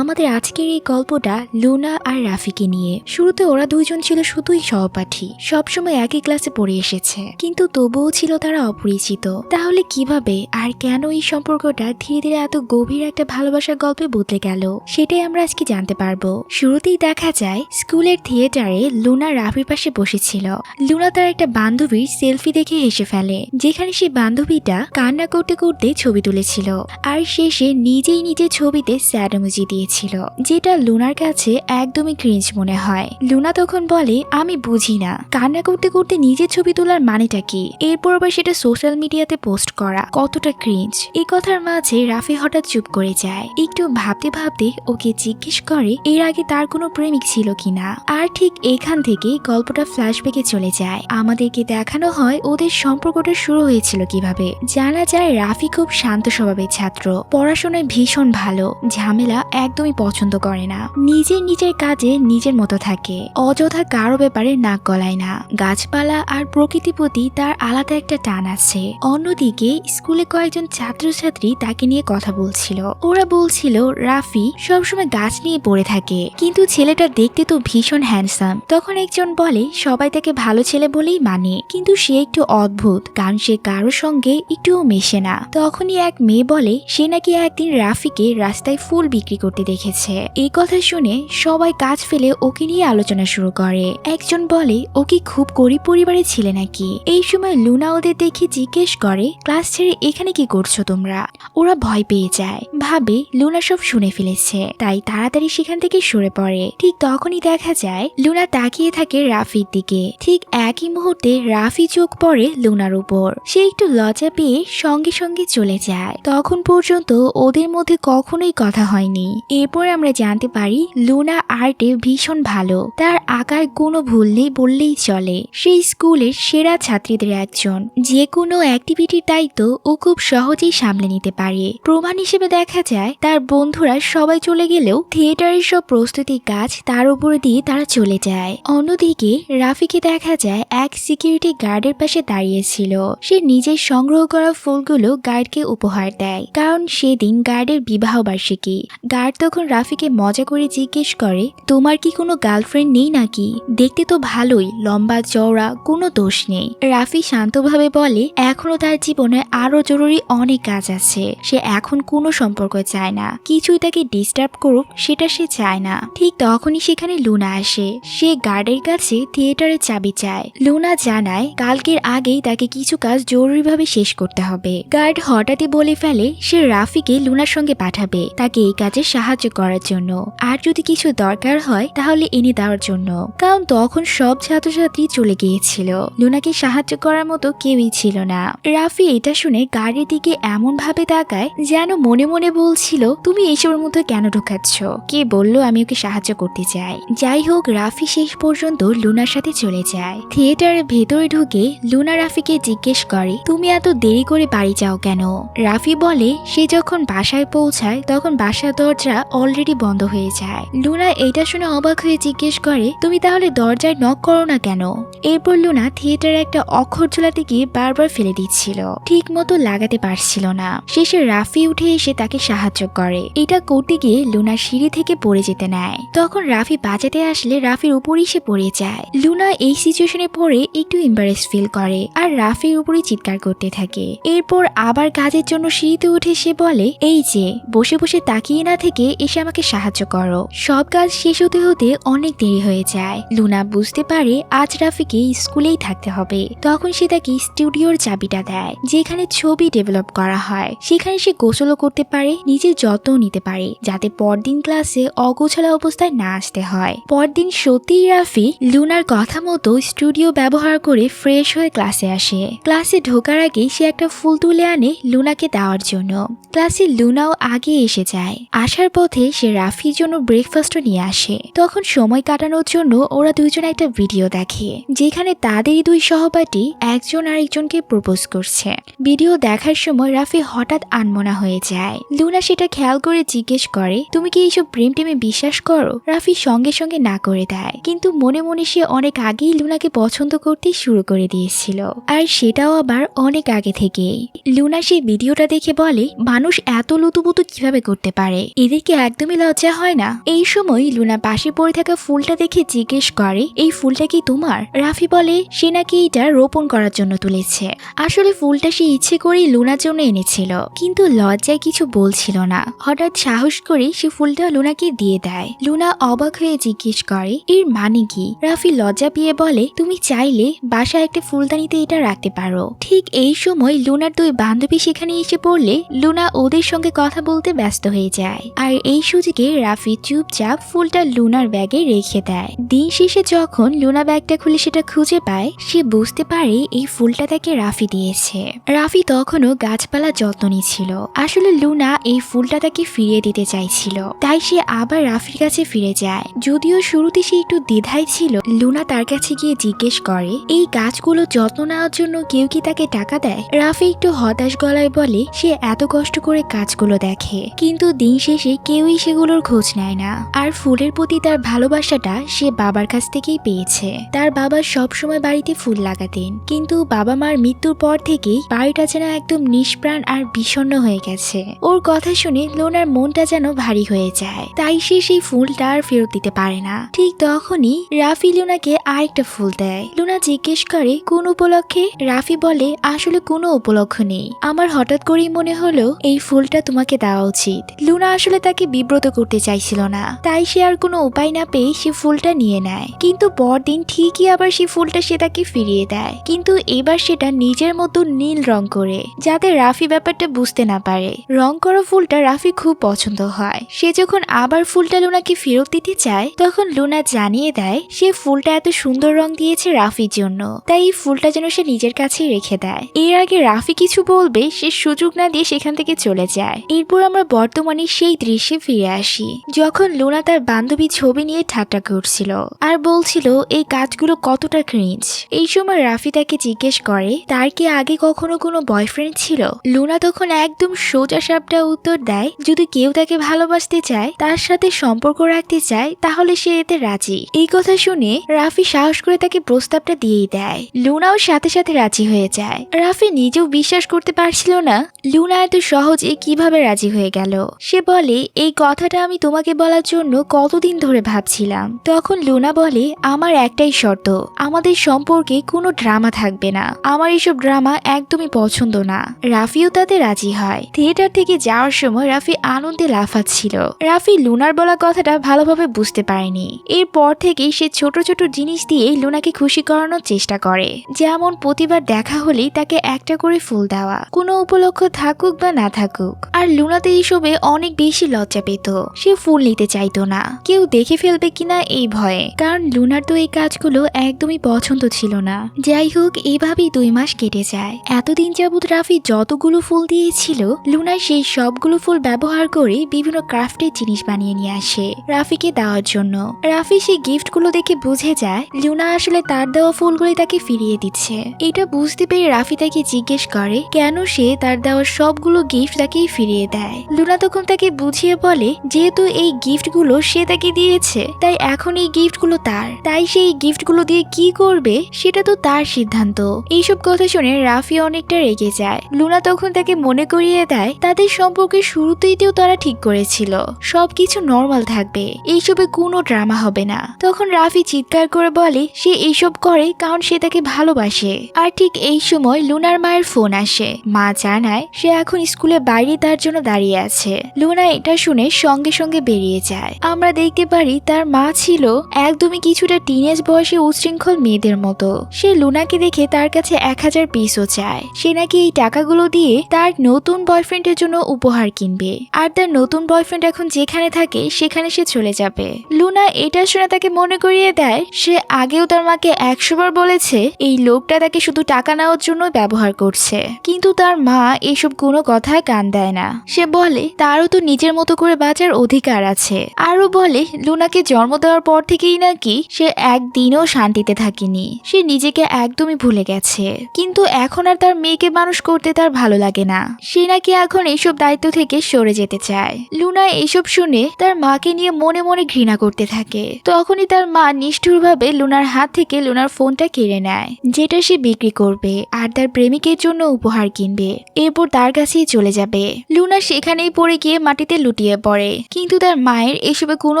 আমাদের আজকের এই গল্পটা লুনা আর রাফিকে নিয়ে। শুরুতে ওরা দুইজন ছিল শুধুই সহপাঠী, সবসময় একই ক্লাসে পড়ে এসেছে, কিন্তু তবুও ছিল তারা অপরিচিত। তাহলে কিভাবে আর কেন এই সম্পর্কটা ধীরে ধীরে এত গভীর একটা ভালোবাসার গল্পে বদলে গেল, সেটাই আমরা আজকে জানতে পারবো। শুরুতেই দেখা যায় স্কুলের থিয়েটারে লুনা রাফির পাশে বসেছিল। লুনা তার একটা বান্ধবীর সেলফি দেখে হেসে ফেলে, যেখানে সেই বান্ধবীটা কান্না করতে করতে ছবি তুলেছিল আর শেষে নিজেই নিজের ছবিতে স্যাড ইমোজি দিয়েছিল, যেটা লুনার কাছে একদমই ক্রিঞ্জ মনে হয়। লুনা তখন বলে, আমি বুঝি না কান্না করতে করতে নিজের ছবি তোলার মানেটা কি, এরপর আবার সেটা সোশ্যাল মিডিয়াতে পোস্ট করা কতটা ক্রিঞ্জ। এই কথার মাঝে রাফি হঠাৎ চুপ করে যায়। একটু ভাবতে ভাবতে ওকে জিজ্ঞেস করে এর আগে তার কোনো প্রেমিক ছিল কিনা। আর ঠিক এখান থেকে গল্পটা ফ্ল্যাশব্যাকে চলে যায়। আমাদেরকে দেখানো হয় ওদের সম্পর্কটা শুরু হয়েছিল কিভাবে। জানা যায় রাফি খুব শান্ত স্বভাবের ছাত্র, পড়াশোনায় ভীষণ ভালো, ঝামেলা একদমই পছন্দ করে না, নিজের কাজে নিজের মতো থাকে, অযথা কারো ব্যাপারে নাক গলায় না। গাছপালা আর প্রকৃতির প্রতি তার আলাদা একটা টান আছে। অন্যদিকে স্কুলে কয়েকজন ছাত্রছাত্রী তাকে নিয়ে কথা বলছিল। ওরা বলছিল রাফি সবসময় গাছ নিয়ে পড়ে থাকে, কিন্তু ছেলেটা দেখতে তো ভীষণ হ্যান্ডসাম। তখন একজন বলে সবাই তাকে ভালো ছেলে বলেই মানে, কিন্তু সে একটু অদ্ভুত, কারণ সে কারো সঙ্গে একটুও মেশে না। তখনই এক মেয়ে বলে সে নাকি একদিন রাফিকে রাস্তায় ফুল বিক্রি করতে দেখেছে। এই কথা শুনে সবাই কাজ ফেলে ওকে নিয়ে আলোচনা শুরু করে। একজন বলে ও কি খুব গরিব পরিবারের ছেলে নাকি। এই সময় লুনা ওদের দেখে জিজ্ঞেস করে ক্লাস ছেড়ে এখানে কি করছো তোমরা। ওরা ভয় পেয়ে যায়, ভাবে লুনা সব শুনে ফেলেছে, তাই তাড়াতাড়ি সেখান থেকে সরে পড়ে। ঠিক তখনই দেখা যায় লুনা তাকিয়ে থাকে রাফির দিকে। ঠিক একই মুহূর্তে রাফি চোখ পড়ে লুনার উপর। সে একটু লজ্জা পেয়ে সঙ্গে সঙ্গে চলে যায়। তখন পর্যন্ত ওদের মধ্যে কখনোই কথা হয়নি। এরপর আমরা জানতে পারি লুনা আর্টে ভীষণ ভালো, তার আঁকার কোনো ভুল নেই বললেই চলে। সেই স্কুলের সেরা ছাত্রীদের একজন, যে কোনো অ্যাক্টিভিটির দায়িত্ব ও খুব সহজেই সামলে নিতে পারে। প্রমাণ হিসেবে দেখা যায় তার বন্ধুরা সবাই চলে গেলেও থিয়েটারের সব প্রস্তুতির কাজ তার উপর দিয়ে তারা চলে যায়। অন্যদিকে রাফিকে দেখা যায় এক সিকিউরিটি গার্ডের পাশে দাঁড়িয়েছিল। সে নিজের সংগ্রহ করা ফুলগুলো গার্ডকে উপহার দেয়, কারণ সেদিন গার্ডের বিবাহ বার্ষিকী। গার্ড তখন রাফিকে মজা করে জিজ্ঞেস করে তোমার কি কোনো গার্লফ্রেন্ড নেই নাকি, দেখতে তো ভালোই, লম্বা চওড়া, কোনো দোষ নেই। রাফি শান্তভাবে বলে এখনো তার জীবনে আরো জরুরি অনেক কাজ আছে, সে এখন কোনো সম্পর্ক চায় না, কিছুই তাকে ডিস্টার্ব করুক সেটা সে চায় না। ঠিক তখনই সেখানে লুনা আসে। সে গার্ডের কাছে থিয়েটারের চাবি চায়। লুনা জানায় কালকের আগেই তাকে কিছু কাজ জরুরিভাবে শেষ করতে হবে। গার্ড হঠাৎই বলে ফেলে সে রাফিকে লুনার সঙ্গে পাঠাবে তাকে এই কাজে সাহায্য করার জন্য, আর যদি কিছু দরকার হয় তাহলে এনে দেওয়ার জন্য, কারণ তখন সব ছাত্রছাত্রী চলে গিয়েছিল। লুনাকে সাহায্য করার মতো কেউই ছিল না। রাফি এটা শুনে গার্ডের দিকে এমন ভাবে তাকায় যেন মনে মনে বলছিল তুমি এইসবের মধ্যে কেন ঢোকাচ্ছ, কে বললো আমি ওকে সাহায্য করতে চাই। যাই হোক রাফি শেষ পর্যন্ত লুনার সাথে চলে যায়। থিয়েটারের ভেতরে ঢুকে লুনা রাফিকে জিজ্ঞেস করে তুমি এত দেরি করে বাড়ি যাও কেন। রাফি বলে সে যখন বাসায় পৌঁছায় তখন বাসার দরজা অলরেডি বন্ধ হয়ে যায়। লুনা এটা শুনে অবাক হয়ে জিজ্ঞেস করে তুমি তাহলে দরজায় নক করো না কেন। এরপর লুনা থিয়েটারে একটা অক্ষর ঝোলাতে গিয়ে বারবার ফেলে দিচ্ছিল, ঠিক মতো লাগাতে পারছিল না। শেষে রাফি উঠে এসে তাকে সাহায্য করে। এটা করতে গিয়ে লুনা সিঁড়ি থেকে পড়ে যেতে নেয়। তখন রাফি বাঁচাতে আসলে রাফির উপরই সে পড়ে যায়। লুনা এই সিচুয়েশনে পড়ে একটু এম্বারেস ফিল করে আর রাফির উপরই চিৎকার করতে থাকে। এরপর আবার কাজের জন্য সিঁড়িতে উঠে সে বলে এই যে বসে বসে তাকিয়ে না থেকে এসে আমাকে সাহায্য করো। সব কাজ শেষ হতে হতে অনেক দেরি হয়ে যায়। লুনা বুঝতে পারে আজ রাফিকে স্কুলেই থাকতে হবে। তখন সে তাকে স্টুডিওর চাবিটা দেয়, যেখানে ছবি ডেভেলপ করা হয়। সেখানে সে গোসলও করতে পারে, নিজের যত্নও নিতে পারে, যাতে পরদিন ক্লাসে অগোছালো অবস্থায় না আসতে হয়। পরদিন সত্যিই রাফি লুনার কথা মতো স্টুডিও ব্যবহার করে ফ্রেশ হয়ে ক্লাসে আসে। ক্লাসে ঢোকার আগে সে একটা ফুল তুলে আনে লুনাকে দেওয়ার জন্য। ক্লাসে লুনাও আগে এসে যায়। আসার পথে সে রাফির জন্য ব্রেকফাস্টও নিয়ে আসে। তখন সময় কাটানোর জন্য ওরা দুইজন একটা ভিডিও দেখে, যেখানে তাদেরই দুই সহপাঠী একজন আরেকজনকে প্রপোজ করছে। ভিডিও দেখার সময় রাফি হঠাৎ আনমনা হয়ে যায়। লুনা সেটা খেয়াল করে জিজ্ঞেস করে তুমি কি এইসব প্রেম টেমে বিশ্বাস করো। রাফি সঙ্গে সঙ্গে না করে দেয়, কিন্তু মনে মনে সে অনেক আগেই লুনাকে পছন্দ করতে শুরু করে দিয়েছিল, আর সেটাও আবার অনেক আগে থেকেই। লুনা সেই ভিডিওটা দেখে বলে মানুষ এত লুতুপুতু কিভাবে করতে পারে, এদের কি একদমই লজ্জা হয় না? এই সময় লুনা পাশে পড়ে থাকা ফুলটা দেখে জিজ্ঞেস করে, এই ফুলটা কি তোমার? রাফি বলে সে নাকি এটা রোপণ করার জন্য তুলেছে। আসলে ফুলটা সে ইচ্ছে করেই লুনার জন্য এনেছিল, কিন্তু লজ্জায় কিছু বলছিল না। হঠাৎ সাহস করে সে ফুলটা লুনাকে দিয়ে দেয়। লুনা অবাক হয়ে জিজ্ঞেস করে এর মানে কি? রাফি লজ্জা পেয়ে বলে তুমি চাইলে বাসায় একটা ফুলদানিতে এটা রাখতে পারো। ঠিক এই সময় লুনার দুই বান্ধবী সেখানে এসে পড়লে লুনা ওদের সঙ্গে কথা বলতে ব্যস্ত হয়ে যায়। আর এই সুযোগে রাফি চুপচাপ ফুলটা লুনার ব্যাগে রেখে দেয়। দিন শেষে যখন লুনা ব্যাগটা খুলে সেটা খুঁজে পায়, সে বুঝতে পারে এই ফুলটা তাকে রাফি দিয়েছে। রাফি তখনও গাছপালা যত্ন নিচ্ছিল। আসলে লুনা এই ফুলটা তাকে ফিরিয়ে দিতে চাইছিল, তাই সে আবার রাফির কাছে ফিরে যায়। যদিও শুরুতে সে একটু দ্বিধায় ছিল। লুনা তার কাছে গিয়ে জিজ্ঞেস করে এই গাছগুলো যত্ন নেওয়ার জন্য কেউ কি তাকে টাকা দেয়? রাফি একটু হতাশ গলায় বলে সে এত কষ্ট করে কাজগুলো দেখে, কিন্তু দিন শেষে কেউই সেগুলোর খোঁজ নেয় না। আর ফুলের প্রতি তার ভালোবাসাটা সে বাবার কাছ থেকেই পেয়েছে। তার বাবা সবসময় বাড়িতে ফুল লাগাতেন, কিন্তু বাবা মার মৃত্যুর পর থেকেই বাড়িটা যেন একদম নিষ্প্রাণ আর বিষণ্ণ হয়ে গেছে। ওর কথা শুনে লুনার মনটা যেন ভারী হয়ে যায়, তাই সে সেই ফুলটা আর ফেরত দিতে পারে না। ঠিক তখনই রাফি লুনাকে আরেকটা ফুল দেয়। লুনা জিজ্ঞেস করে কোন উপলক্ষে? রাফি বলে আসলে কোনো উপলক্ষ নেই, আমার হঠাৎ করেই মনে হলো এই ফুলটা তোমাকে দেওয়া উচিত। লুনা আসলে তাকে বিব্রত করতে চাইছিল না, তাই সে আর কোনো উপায় না পেয়ে সে ফুলটা নিয়ে নেয়। কিন্তু পরদিন ঠিকই আবার সে ফুলটা সে তাকে ফিরিয়ে দেয়, কিন্তু এবার সেটা নিজের মতো নীল রং করে, যাতে রাফি ব্যাপারটা বুঝতে না পারে। রং করা ফুলটা রাফি খুব পছন্দ হয়। সে যখন আবার ফুলটা লুনাকে ফেরত দিতে চায়, তখন লুনা জানিয়ে দেয় সে ফুলটা এত সুন্দর রং দিয়েছে রাফির জন্য, তাই এই ফুলটা যেন সে নিজের কাছেই রেখে দেয়। এর আগে রাফি কিছু বলবে সে সুযোগ না দিয়ে সেখান থেকে চলে যায়। এরপর আমরা বর্তমানে সেই দৃশ্যে ফিরে আসি, যখন লুনা তার বান্ধবী ছবি নিয়ে ঠাট্টা করছিল আর বলছিল এই কাজগুলো কতটা ক্রিঞ্জ। এই সময় রাফি তাকে জিজ্ঞেস করে তার কি আগে কখনো কোনো বয়ফ্রেন্ড ছিল? লুনা তখন একদম সোজা সাপটা উত্তর দেয় যদি কেউ তাকে ভালোবাসতে চায়, তার সাথে সম্পর্ক রাখতে চায়, তাহলে সে এতে রাজি। এই কথা শুনে রাফি সাহস করে তাকে প্রস্তাবটা দিয়েই দেয়। লুনাও সাথে সাথে রাজি হয়ে যায়। রাফি নিজেও বিশ্বাস করতে পারছিল না লুনা এত সহজে কিভাবে রাজি হয়ে গেল। সে বলে এই কথাটা আমি তোমাকে বলার জন্য কতদিন ধরে ভাবছিলাম। তখন লুনা বলে আমার একটাই শর্ত, আমাদের সম্পর্কে কোনো ড্রামা থাকবে না, আমার এসব ড্রামা একদমই পছন্দ না। রাফিও তাতে রাজি হয়। থিয়েটার থেকে যাওয়ার সময় রাফি আনন্দে লাফাচ্ছিল। রাফি লুনার বলা কথাটা ভালোভাবে বুঝতে পারেনি। এরপর থেকেই সে ছোট ছোট জিনিস দিয়ে লুনাকে খুশি করানোর চেষ্টা করে, যেমন প্রতিবার দেখা হলেই তাকে একটা করে ফুল দেওয়া, কোনো উপলক্ষ থাকুক বা না থাকুক। আর লুনাতে এইসবে অনেক বেশি লজ্জা পেত। সে ফুল নিতে চাইতো না, কেউ দেখে ফেলবে কিনা এই ভয়ে, কারণ লুনার তো এই কাজগুলো একদমই পছন্দ ছিল না। যাই হোক, এভাবেই 2 মাস কেটে যায়। এতদিন যাবৎ রাফি যতগুলো ফুল দিয়েছিল, লুনা সেই সবগুলো ফুল ব্যবহার করে বিভিন্ন ক্রাফটের জিনিস বানিয়ে নিয়ে আসে রাফিকে দেওয়ার জন্য। রাফি সেই গিফটগুলো দেখে বুঝে যায় লুনা আসলে তার দেওয়া ফুলগুলি তাকে ফিরিয়ে দিচ্ছে। এটা বুঝতে পেরে রাফি তাকে জিজ্ঞেস করে কেন সে তার দেওয়া সবগুলো গিফট তাকে ফিরিয়ে দেয়। লুনা তখন তাকে বুঝিয়ে বলে যেহেতু এই গিফটগুলো সে তাকে দিয়েছে, তাই এখন এই গিফটগুলো তার, তাই সেই গিফটগুলো দিয়ে কি করবে সেটা তো তার সিদ্ধান্ত। এইসব কথা শুনে রাফি অনেকটা রেগে যায়। লুনা তখন তাকে মনে করিয়ে দেয় তাদের সম্পর্কে শুরুতেই তো তারা ঠিক করেছিল সবকিছু নর্মাল থাকবে, এইসবে কোনো ড্রামা হবে না। তখন রাফি চিৎকার করে বলে সে এইসব করে কারণ সে তাকে ভালোবাসে। আর ঠিক এই সময় লুনার মায়ের ফোন আসে। মা জানায় সে এখন স্কুলে বাইরে তার জন্য দাঁড়িয়ে আছে। লুনা এটা শুনে সঙ্গে সঙ্গে বেরিয়ে যায়। আমরা দেখতে পারি তার মা ছিল একদমই কিছুটা টিনেজ বয়সে উচ্ছৃঙ্খল মেয়েদের মতো। সে লুনাকে দেখে তার কাছে 1000 পিসও চায়। সে নাকি এই টাকাগুলো দিয়ে তার নতুন বয়ফ্রেন্ডের জন্য উপহার কিনবে, আর তার নতুন বয়ফ্রেন্ড এখন যেখানে থাকে সেখানে সে চলে যাবে। লুনা এটা শুনে তাকে মনে করিয়ে দেয় সে আগেও তার মাকে 100 বার বলেছে এই লোকটা তাকে শুধু টাকা নেওয়ার জন্য ব্যবহার করছে, কিন্তু তার মা এসব কোনো কথায় কান দেয় না। সে বলে তারও তো নিজের মতো করে বাঁচার অধিকার আছে। আরো বলে লুনাকে জন্ম দেওয়ার পর থেকেই নাকি সে একদিনও শান্তিতে থাকেনি, সে নিজেকে একদমই ভুলে গেছে। কিন্তু এখন আর তার মেয়েকে মানুষ করতে তার ভালো লাগে না, সে নাকি এখন এইসব দায়িত্ব থেকে সরে যেতে চায়। লুনা এইসব শুনে তার মাকে নিয়ে মনে মনে ঘৃণা করতে থাকে। তখনই তার মা নিষ্ঠুরভাবে লুনার হাত থেকে লুনার ফোনটা কেড়ে নেয়, যেটা সে বিক্রি করবে আর তার প্রেমিকের জন্য উপহার কিনবে। এরপর তার কাছেই চলে যাবে। লুনা সেখানেই পড়ে গিয়ে মাটিতে লুটিয়ে লুটিয়ে পড়ে, কিন্তু তার মায়ের এসবে কোনো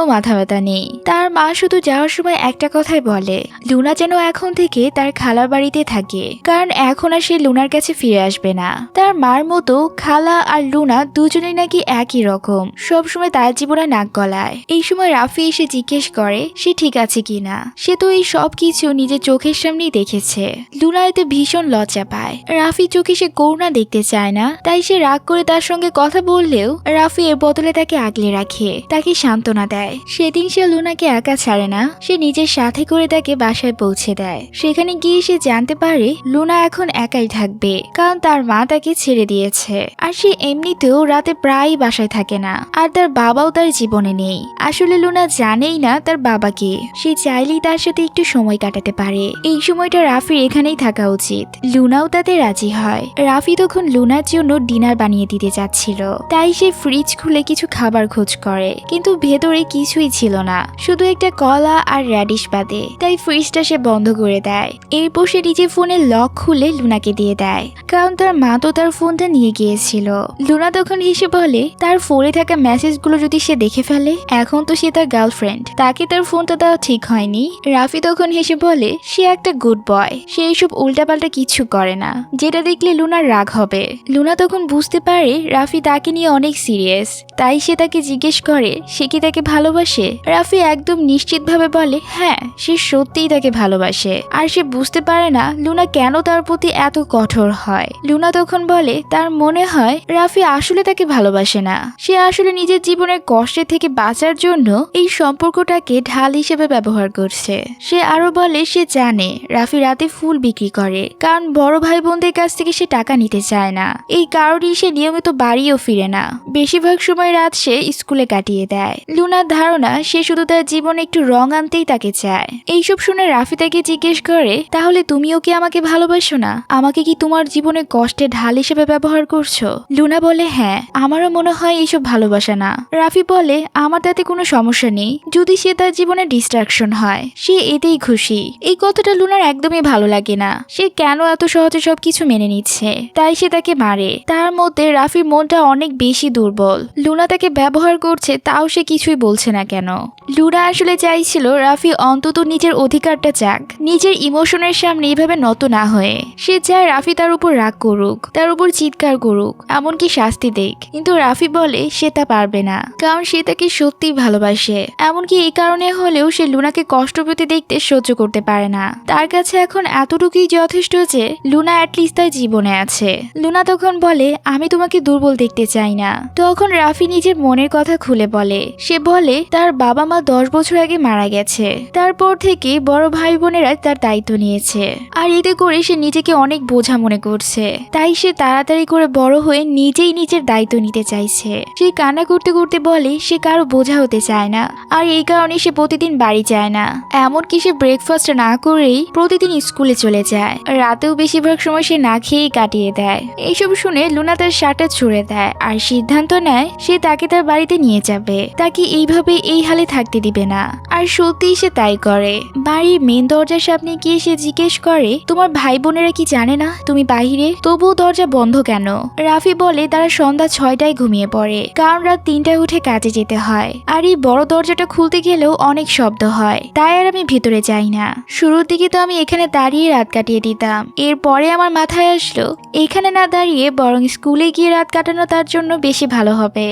মাথা ব্যথা নেই। তার মা শুধু যাওয়ার সময় একটা কথাই বলে, লুনা যেন এখন থেকে তার খালার বাড়িতে থাকে, কারণ এখন আর সে লুনার কাছে ফিরে আসবে না। তার মার মতো খালা আর লুনা দুজনেই নাকি একই রকম, সবসময় তার জীবনে নাক গলায়। এই সময় রাফি এসে জিজ্ঞেস করে সে ঠিক আছে কিনা। সে তো এই সব কিছু নিজের চোখের সামনেই দেখেছে। লুনা এতে ভীষণ লজ্জা পায়। রাফি চোখে সে করুণা দেখতে চায় না, তাই সে রাগ করে তার সঙ্গে কথা বললেও রাফি এর বদলে তাকে আগলে রাখে, তাকে সান্ত্বনা দেয়। সেদিন সে লুনাকে একা ছাড়ে না, সে নিজের সাথে করে তাকে বাসায় পৌঁছে দেয়। সেখানে গিয়ে সে জানতে পারে লুনা এখন একাই থাকবে, কারণ তার মা তাকে ছেড়ে দিয়েছে। আর সে এমনিতেও রাতে প্রায়ই বাসায় থাকে না, আর তার বাবাও তার জীবনে নেই। আসলে লুনা জানেই না তার বাবাকে। সে চাইলেই তার সাথে একটু সময় কাটাতে পারে। এই সময়টা রাফির এখানেই থাকা উচিত। লুনাও তাতে রাজি হয়। রাফি তখন লুনার জন্য ডিনার বানিয়ে দিতে যাচ্ছিল, তাই সে ফ্রিজ খুলে কিছু খাবার খোঁজ করে, কিন্তু ভেতরে কিছুই ছিল না, শুধু একটা কলা আর র্যাডিশ বাদে। তাই ফ্রিজটা সে বন্ধ করে দেয়। এরপর সে নিজের ফোনের লক খুলে লুনাকে দিয়ে দেয়, কারণ তার মা তো তার ফোনটা নিয়ে গিয়েছিল। লুনা তখন হেসে বলে তার ফোনে থাকা মেসেজগুলো যদি সে দেখে ফেলে, এখন তো সে তার গার্লফ্রেন্ড, তাকে তার ফোনটা দেওয়া ঠিক হয়নি। রাফি তখন হেসে বলে সে একটা গুড বয়, সে এইসব উল্টাপাল্টা কিছু করে না, যেটা দেখলে লুনার রাগ হবে। লুনা তখন বুঝতে পারে রাফি তাকে নিয়ে অনেক সিরিয়াস, তাই সে তাকে জিজ্ঞেস করে সে কি তাকে ভালোবাসে। রাফি একদম নিশ্চিতভাবে বলে হ্যাঁ, সে সত্যিই তাকে ভালোবাসে। আর সে বুঝতে পারে না লুনা কেন তার প্রতি এত কঠোর হয়। লুনা তখন বলে তার মনে হয় রাফি আসলে তাকে ভালোবাসে না, সে আসলে নিজের জীবনের কষ্টের থেকে বাঁচার জন্য এই সম্পর্কটাকে ঢাল হিসেবে ব্যবহার করছে। সে আরো বলে সে জানে রাফি রাতে ফুল বিক্রি করে, কারণ বড় ভাই বোনদের কাছ থেকে সে টাকা নিতে চায় না। এই কারণেই সে নিয়মিত বাড়িও ফিরে না, বেশিরভাগ সময় রাত সে স্কুলে কাটিয়ে দেয়। লুনার ধারণা সে শুধু তার জীবনে একটু রং আনতেই তাকে চায়। এইসব শুনে রাফি তাকে জিজ্ঞেস করে তাহলে তুমিও কি আমাকে ভালোবাসো না? আমাকে কি তোমার জীবনে কষ্টের ঢাল হিসেবে ব্যবহার করছো? লুনা বলে হ্যাঁ, আমারও মনে হয় এইসব ভালোবাসা না। রাফি বলে আমার তাতে কোনো সমস্যা নেই, যদি সে তার জীবনে ডিস্ট্রাকশন হয়, সে এতেই খুশি। এই কথাটা লুনার একদমই ভালো লাগে না, সে কেন এত সহজে সবকিছু মেনে নিচ্ছে, তাই সে তাকে মারে। তার মধ্যে রাফির মনটা অনেক বেশি দুর্বল। লুনা তাকে ব্যবহার করছে, তাও সে কিছুই বলছে না কেন। লুনা আসলে চাইছিল রাফি অন্তত নিজের অধিকারটা চাক, নিজের ইমোশনের সামনে এভাবে নত না হয়ে। সে চায় রাফি তার উপর রাগ করুক, তার উপর চিৎকার করুক, এমনকি শাস্তি দেখ, কিন্তু রাফি বলে সে তা পারবে না, কারণ সে তাকে সত্যিই ভালোবাসে। এমনকি এই কারণে হলেও সে লুনাকে কষ্ট পেতে দেখতে সহ্য করতে পারে না। তার কাছে এখন এতটুকুই যথেষ্ট যে লুনা অ্যাটলিস্ট তার জীবনে আছে। লুনা তখন বলে আমি তোমাকে দুর্বল দেখতে চাই না। তখন রাফি নিজের মনের কথা খুলে বলে। সে বলে তার বাবা মা 10 বছর আগে মারা গেছে, তারপর থেকে বড় ভাই বোনেরা তার দায়িত্ব নিয়েছে, আর এতে করে সে নিজেকে অনেক বোঝা মনে করছে। তাই সে তাড়াতাড়ি করে বড় হয়ে নিজেই নিজের দায়িত্ব নিতে চাইছে। সে কান্না করতে করতে বলে সে কারো বোঝা হতে চায় না, আর এই কারণে সে প্রতিদিন বাড়ি যায় না। এমনকি সে ব্রেকফাস্ট না করেই প্রতিদিন স্কুলে চলে যায়, রাতেও বেশিরভাগ সময় সে না খেয়েই কাটিয়ে দেয়। এইসব শুনে লুনা তার শার্টটা ছুঁড়ে দেয় আর সিদ্ধান্ত নেয় সে তাকে তার বাড়িতে নিয়ে যাবে, তাকে এইভাবে এই হালে থাকতে দিবে না। আর সত্যিই সে তাই করে। বাড়ির মেন দরজার সামনে গিয়ে সে জিজ্ঞেস করে তোমার ভাই বোনেরা কি জানে না তুমি বাহিরে, তবুও দরজা বন্ধ কেন? রাফি বলে তারা সন্ধ্যা 6টায় ঘুমিয়ে পড়ে, কারণ রাত 3টায় উঠে কাজে যেতে হয়, আর এই বড় দরজাটা খুলতে গেলেও অনেক শব্দ হয়, তাই আর আমি ভেতরে যাই না। শুরুর দিকে তো আমি এখানে দাঁড়িয়ে রাত কাটিয়ে দিতাম, এরপরে আমার মাথায় আসলো এখানে না দাঁড়িয়ে বরং স্কুলে গিয়ে রাত কাটানো তার জন্য বেশি ভালো হবে।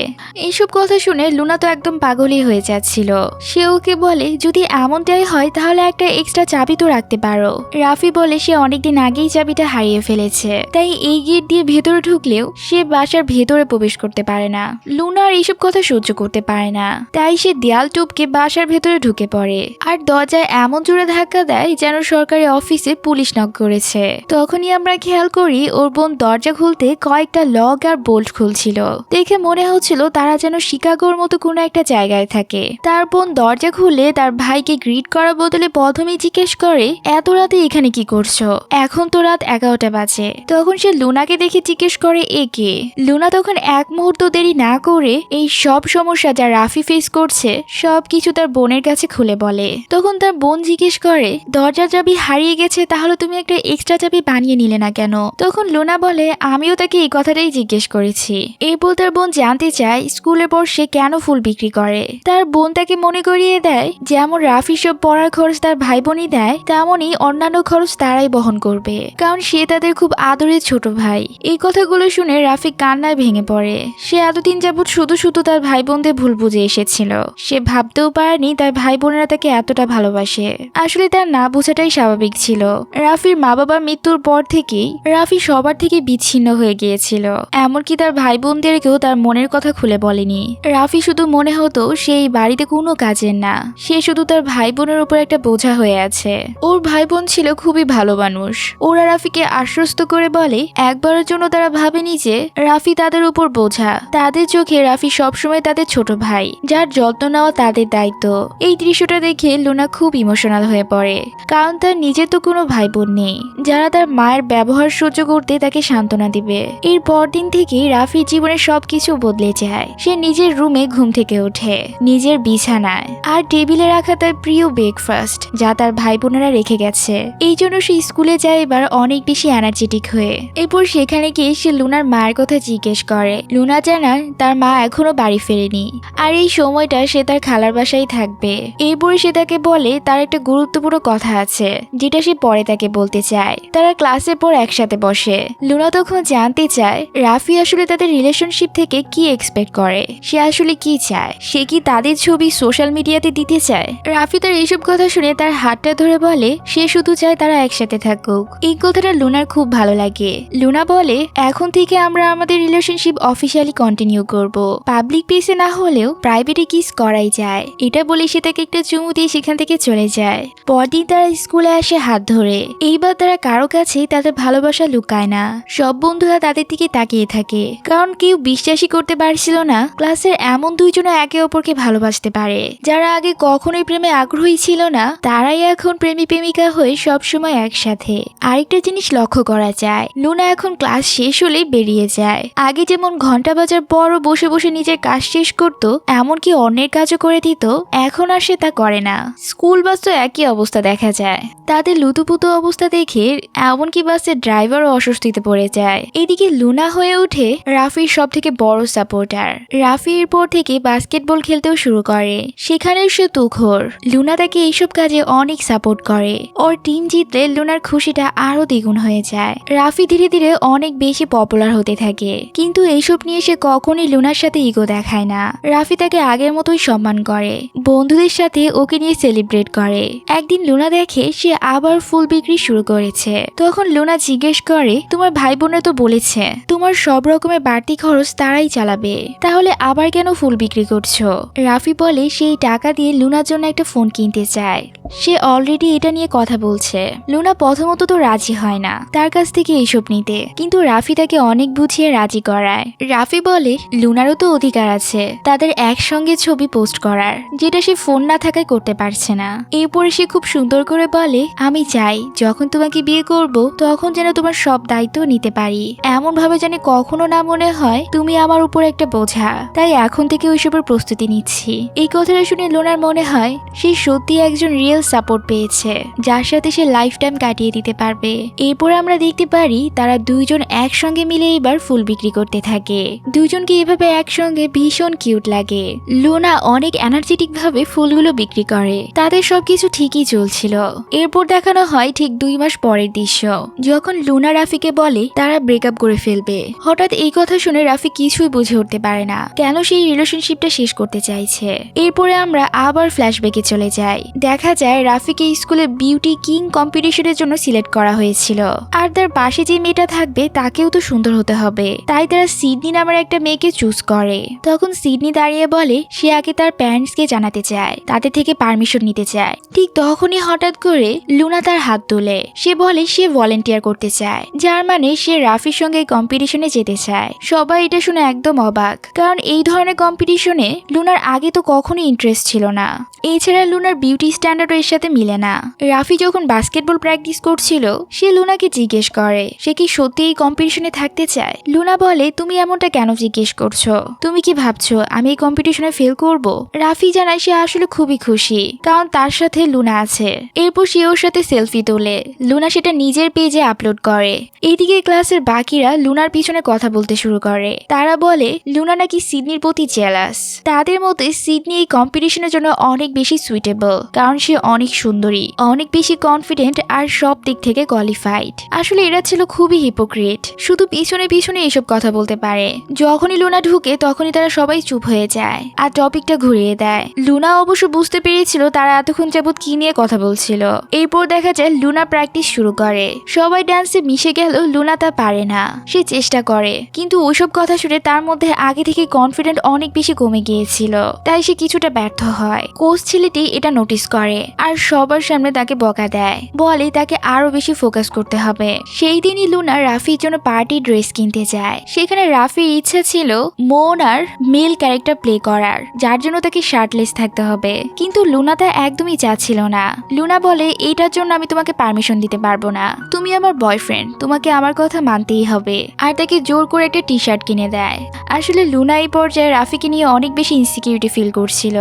এইসব কথা শুনে লুনা তো একদম পাগলই হয়ে যাচ্ছিল। সে ওকে বলে যদি এমনটাই হয় তাহলে একটা এক্সট্রা চাবি তো রাখতে পারো। রাফি বলে সে অনেকদিন আগেই চাবিটা হারিয়ে ফেলেছে, তাই এই গেট দিয়ে ভেতরে ঢুকলেও সে বাসার ভেতরে প্রবেশ করতে পারে না। লুনা আর এইসব কথা সহ্য করতে পারে না, তাই সে দেয়াল টপকে বাসার ভেতরে ঢুকে পড়ে, আর দরজায় এমন জোরে ধাক্কা দেয় যেন সরকারি অফিসে পুলিশ নক করেছে। তখনই আমরা খেয়াল করি ওর বোন দরজা খুলতে কয়েকটা লক আর বোল্ট খুলছিল, দেখে মনে হচ্ছিল তারা যেন শিকাগোর মতো কোনো একটা জায়গায় থাকে। তার বোন দরজা খুলে বলে তার ভাইকে গ্রিট করার বদলে প্রথমেই জিজ্ঞেস করে এত রাতে এখানে কি করছো? এখন তো রাত 11টা বাজে। তখন সে লুনাকে দেখে জিজ্ঞেস করে একে। লুনা তখন এক মুহূর্ত দেরি না করে এই সব সমস্যা যা রাফি ফেস করছে সবকিছু তার বোনের কাছে খুলে বলে। তখন তার বোন জিজ্ঞেস করে দরজার চাবি হারিয়ে গেছে, তাহলে তুমি একটা এক্সট্রা চাবি বানিয়ে নিলে না কেন? তখন লুনা বলে আমিও তাকে এই কথাটাই জিজ্ঞেস করেছি। এরপর তার বোন জানতে চায় স্কুলের পর সে কেন ফুল বিক্রি করে। তার বোন তাকে মনে করিয়ে দেয় যেমন রাফি সব পড়ার খরচ তার ভাই বোনই দেয়, তেমনই অন্যান্য খরচ তারাই বহন করবে, কারণ সে তাদের খুব আদরের ছোট ভাই। এই কথাগুলো শুনে রাফি কান্নায় ভেঙে পড়ে। সে এতদিন যাবৎ শুধু শুধু তার ভাই বোনদের ভুল বুঝে এসেছিল। সে ভাবতেও পারেনি তার ভাই বোনেরা তাকে এতটা ভালোবাসে। আসলে তার না বোঝাটাই স্বাভাবিক ছিল। রাফির মা বাবার মৃত্যুর পর থেকেই রাফি সবার থেকে বিচ্ছিন্ন হয়ে গিয়েছিল। এমনকি তার ভাই বোনদেরকেও তার মনের কথা খুলে বলেনি। রাফি শুধু মনে হতো সেই বাড়িতে কোনো কাজের না, সে শুধু তার ভাই বোনের উপর একটা বোঝা হয়ে আছে। ওর ভাই বোন ছিল খুবই ভালো মানুষ। ওরা রাফিকে আশ্বস্ত করে বলে একবারের জন্য তারা ভাবেনি যে রাফি তাদের উপর বোঝা। তাদের চোখে রাফি সবসময় তাদের ছোট ভাই, যার যত্ন নেওয়া তাদের দায়িত্ব। এই দৃশ্যটা দেখে লুনা খুব ইমোশনাল হয়ে পড়ে, কারণ তার নিজের তো কোনো ভাই বোন নেই যারা তার মায়ের ব্যবহার সহ্য করতে তাকে সান্ত্বনা দিবে। এর পরদিন থেকে রাফির জীবনের সবকিছু বদলে যায়। সে নিজের রুমে ঘুম থেকে ওঠে, নিজের বিছানায় আর টেবিলে রাখা তার প্রিয় ব্রেকফাস্ট যা তার ভাই বোনেরা রেখে গেছে। এই জন্য সে স্কুলে যায় এবার অনেক বেশি এনার্জেটিক হয়ে। এরপর সেখানে গিয়ে সে লুনার মায়ের কথা জিজ্ঞেস করে। লুনা জানায় তার মা এখনো বাড়ি ফেরেনি আর এই সময়টা সে তার খালার বাসায় থাকবে। এরপরে সে তাকে বলে তার একটা গুরুত্বপূর্ণ কথা আছে যেটা সে পরে তাকে বলতে চায়। তারা ক্লাসের পর একসাথে বসে। লুনা তখন জানতে চায় রাফি আসলে তাদের রিলেশনশিপ থেকে কি এক্সপেক্ট করে, সে আসলে কি চায়। সে কি তাদের ছবি সোশ্যাল মিডিয়াতে দিতে চায়? রাফি তার এইসব কথা শুনে তার হাতটা ধরে বলে সে শুধু চায় তারা একসাথে থাকুক। এই কথাটা লুনার খুব ভালো লাগে। লুনা বলে এখন থেকে আমরা আমাদের রিলেশনশিপ অফিসিয়ালি কন্টিনিউ করব, পাবলিক প্লেসে না হলেও প্রাইভেটে কিস করাই যায়। এটা বলে সে তাকে একটা চুমু দিয়ে সেখান থেকে চলে যায়। পরদিন তারা স্কুলে আসে হাত ধরে। এইবার তারা কারো কাছেই তাদের ভালোবাসা লুকায় না। সব বন্ধুরা তাদের দিকে তাকিয়ে থাকে, কারণ কেউ বিশ্বাসই করতে পারছিল না ক্লাসের এমন দুইজনে একে অপরকে ভালোবাসতে পারে। যারা আগে কখনোই প্রেমে আগ্রহী ছিল না তারাই এখন প্রেমী প্রেমিকা হয়ে সবসময় একসাথে। আরেকটা জিনিস লক্ষ্য করা যায়, লুনা এখন ক্লাস শেষ হলেই বেরিয়ে যায়। আগে যেমন ঘন্টা বাজার পরও বসে বসে নিজের কাজ শেষ করতো, এমনকি অন্যের কাজও করে দিত, এখন আর সে তা করে না। স্কুল বাস তো একই অবস্থা দেখা যায়। তাদের লুতুপুতু অবস্থা দেখে এমনকি বাসের ড্রাইভারও অস্বস্তিতে পড়ে যায়। এদিকে লুনা হয়ে ওঠে রাফির সব থেকে বড় সাপোর্টার। রাফি এরপর থেকে বাস্কেটবল খেলতেও শুরু করে, সেখানে সে তুখোর। লুনা তাকে এইসব কাজে অনেক সাপোর্ট করে। ওর টিম জিতলে লুনার খুশিটা আরো দ্বিগুণ হয়ে যায়। রাফি ধীরে ধীরে অনেক বেশি পপুলার হতে থাকে, কিন্তু এইসব নিয়ে সে কখনোই লুনার সাথে ইগো দেখায় না। রাফি তাকে আগের মতোই সম্মান করে, বন্ধুদের সাথে ওকে নিয়ে সেলিব্রেট করে। একদিন লুনা দেখে সে আবার ফুল বিক্রি শুরু করেছে। তখন লুনা জিজ্ঞেস করে তোমার ভাই বোনরা তো বলেছে তোমার সব রকমের বাড়তি খরচ তারাই চালাবে, তাহলে আবার কেন ফুল বিক্রি করছো? রাফি বলে সেই টাকা দিয়ে লুনার জন্য একটা ফোন কিনতে চায়। সে অলরেডি এটা নিয়ে কথা বলছে। লুনা প্রথমত তো রাজি হয় না তার কাছ থেকে এইসব নিতে, কিন্তু রাফি তাকে অনেক বুঝিয়ে রাজি করায়। রাফি বলে লুনারও তো অধিকার আছে তাদের একসঙ্গে ছবি পোস্ট করার, যেটা সে ফোন না থাকায় করতে পারছে না। এরপরে সে খুব সুন্দর করে বলে আমি চাই যখন তোমাকে বিয়ে করব তখন যেন তোমার সব দায়িত্ব নিতে পারি, এমন ভাবে যেন কখনো না মনে হয় তুমি আমার উপর একটা বোঝা। তাই এখন থেকে ওইসবের প্রস্তুতি নিচ্ছি। এই কথাটা শুনে লুনার মনে হয় সে সত্যি একজন রিয়েল সাপোর্ট পেয়েছে, যার সাথে সে লাইফ টাইম কাটিয়ে দিতে পারবে। এরপরে আমরা দেখতে পারি তারা দুইজন একসঙ্গে মিলে এবার ফুল বিক্রি করতে থাকে। দুজনকে এভাবে একসঙ্গে ভীষণ কিউট লাগে। লুনা অনেক এনার্জেটিক ভাবে ফুলগুলো বিক্রি করে। তাদের সবকিছু ঠিকই চলছিল। এরপর দেখানো হয় ঠিক 2 মাস পরের দৃশ্য, যখন লুনা রাফিকে বলে তারা ব্রেকআপ করে ফেলবে। হঠাৎ এই কথা শুনে রাফি কিছুই বুঝে উঠতে পারে না কেন সেই রিলেশনশিপটা শেষ করতে চাইছে। এরপরে আমরা আবার ফ্ল্যাশব্যাকে চলে যাই। দেখা যায় রাফিকে স্কুলে বিউটি কিং কম্পিটিশনের জন্য সিলেক্ট করা হয়েছিল, আর তার পাশে যে মেয়েটা থাকবে তাকেও তো সুন্দর হতে হবে। তাই তারা সিডনি নামের একটা মেয়েকে চুজ করে। তখন সিডনি দাঁড়িয়ে বলে সে আগে তার প্যারেন্টসকে জানাতে চায়, তাদের থেকে পারমিশন নিতে চায়। ঠিক তখনই হঠাৎ করে লুনা তার হাত তোলে। সে বলে সে ভলেন্টিয়ার করতে চায়, যার মানে সে রাফির সঙ্গে কম্পিটিশনে যেতে চায়। সবাই এটা শুনে একদম অবাক, কারণ এই ধরনের কম্পিটিশনে লুনার আগে তো কখনোই ইন্টারেস্ট ছিল না। এছাড়া লুনার বিউটি স্ট্যান্ডার্ড এর সাথে মিলে না। রাফি যখন বাস্কেটবল প্র্যাকটিস করছিল সে লুনাকে জিজ্ঞেস করে সে কি সত্যি এই কম্পিটিশনে থাকতে চায়। লুনা বলে তুমি এমনটা কেন জিজ্ঞেস করছো, তুমি কি ভাবছো আমি এই কম্পিটিশনে ফেল করব? রাফি জানায় সে আসলে খুবই খুশি, কারণ তার সাথে লুনা আছে। এরপর সে ওর সাথে সেলফি তোলে। লুনা সেটা নিজের পেজে আপলোড করে। এইদিকে ক্লাসের বাকিরা লুনার পিছনে কথা বলতে শুরু করে। তারা বলে লুনা নাকি সিডনির প্রতি জেলাস। তাদের মতে সিডনি এই কম্পিটিশনের জন্য অনেক বেশি সুইটেবল, কারণ সে অনেক সুন্দরী, অনেক বেশি কনফিডেন্ট আর সব দিক থেকে কোয়ালিফাইড। আসলে এরা ছিল খুবই হিপোক্রিট, শুধু পিছনে পিছনে এসব কথা বলতে পারে। যখনই লুনা ঢুকে তখনই তারা সবাই চুপ হয়ে যায় আর টপিকটা ঘুরিয়ে দেয়। লুনা অবশ্য বুঝতে পেরেছিল তারা এতক্ষণ যাবৎ কি নিয়ে কথা বলছিল। এরপর দেখা যায় লুনা প্র্যাকটিস শুরু করে। সবাই ডান্সে মিশে গেল, লুনা তা পারে না। সে চেষ্টা করে, কিন্তু ওইসব কথা শুনে তার মধ্যে আগে থেকে কনফিডেন্ট অনেক বেশি কমে গিয়েছিল, তাই সে কিছুটা ব্যর্থ হয়। কোচ ছেলেটি এটা নোটিস করে আর সবার সামনে তাকে বকা দেয়, বলে তাকে আরো বেশি ফোকাস করতে হবে। সেই দিনই লুনা রাফির জন্য পার্টি ড্রেস কিনতে যায়। সেখানে রাফির ইচ্ছা ছিল মোনার মেল ক্যারেক্টার প্লে করার, যার জন্য তাকে শার্টলেস থাকতে হবে, কিন্তু লুনা তা একদমই চাচ্ছিল না। লুনা বলে এইটার জন্য আমি তোমাকে পারমিশন দিতে পারবো না, তুমি আমার বয়ফ্রেন্ড, তোমাকে আমার কথা মানতেই হবে। আর তাকে জোর করে একটা টি শার্ট কিনে দেয়। আসলে লুনা এই পর্যায়ে রাফিকে নিয়ে অনেক বেশি ইনসিকিউরিটি ফিল করছিল।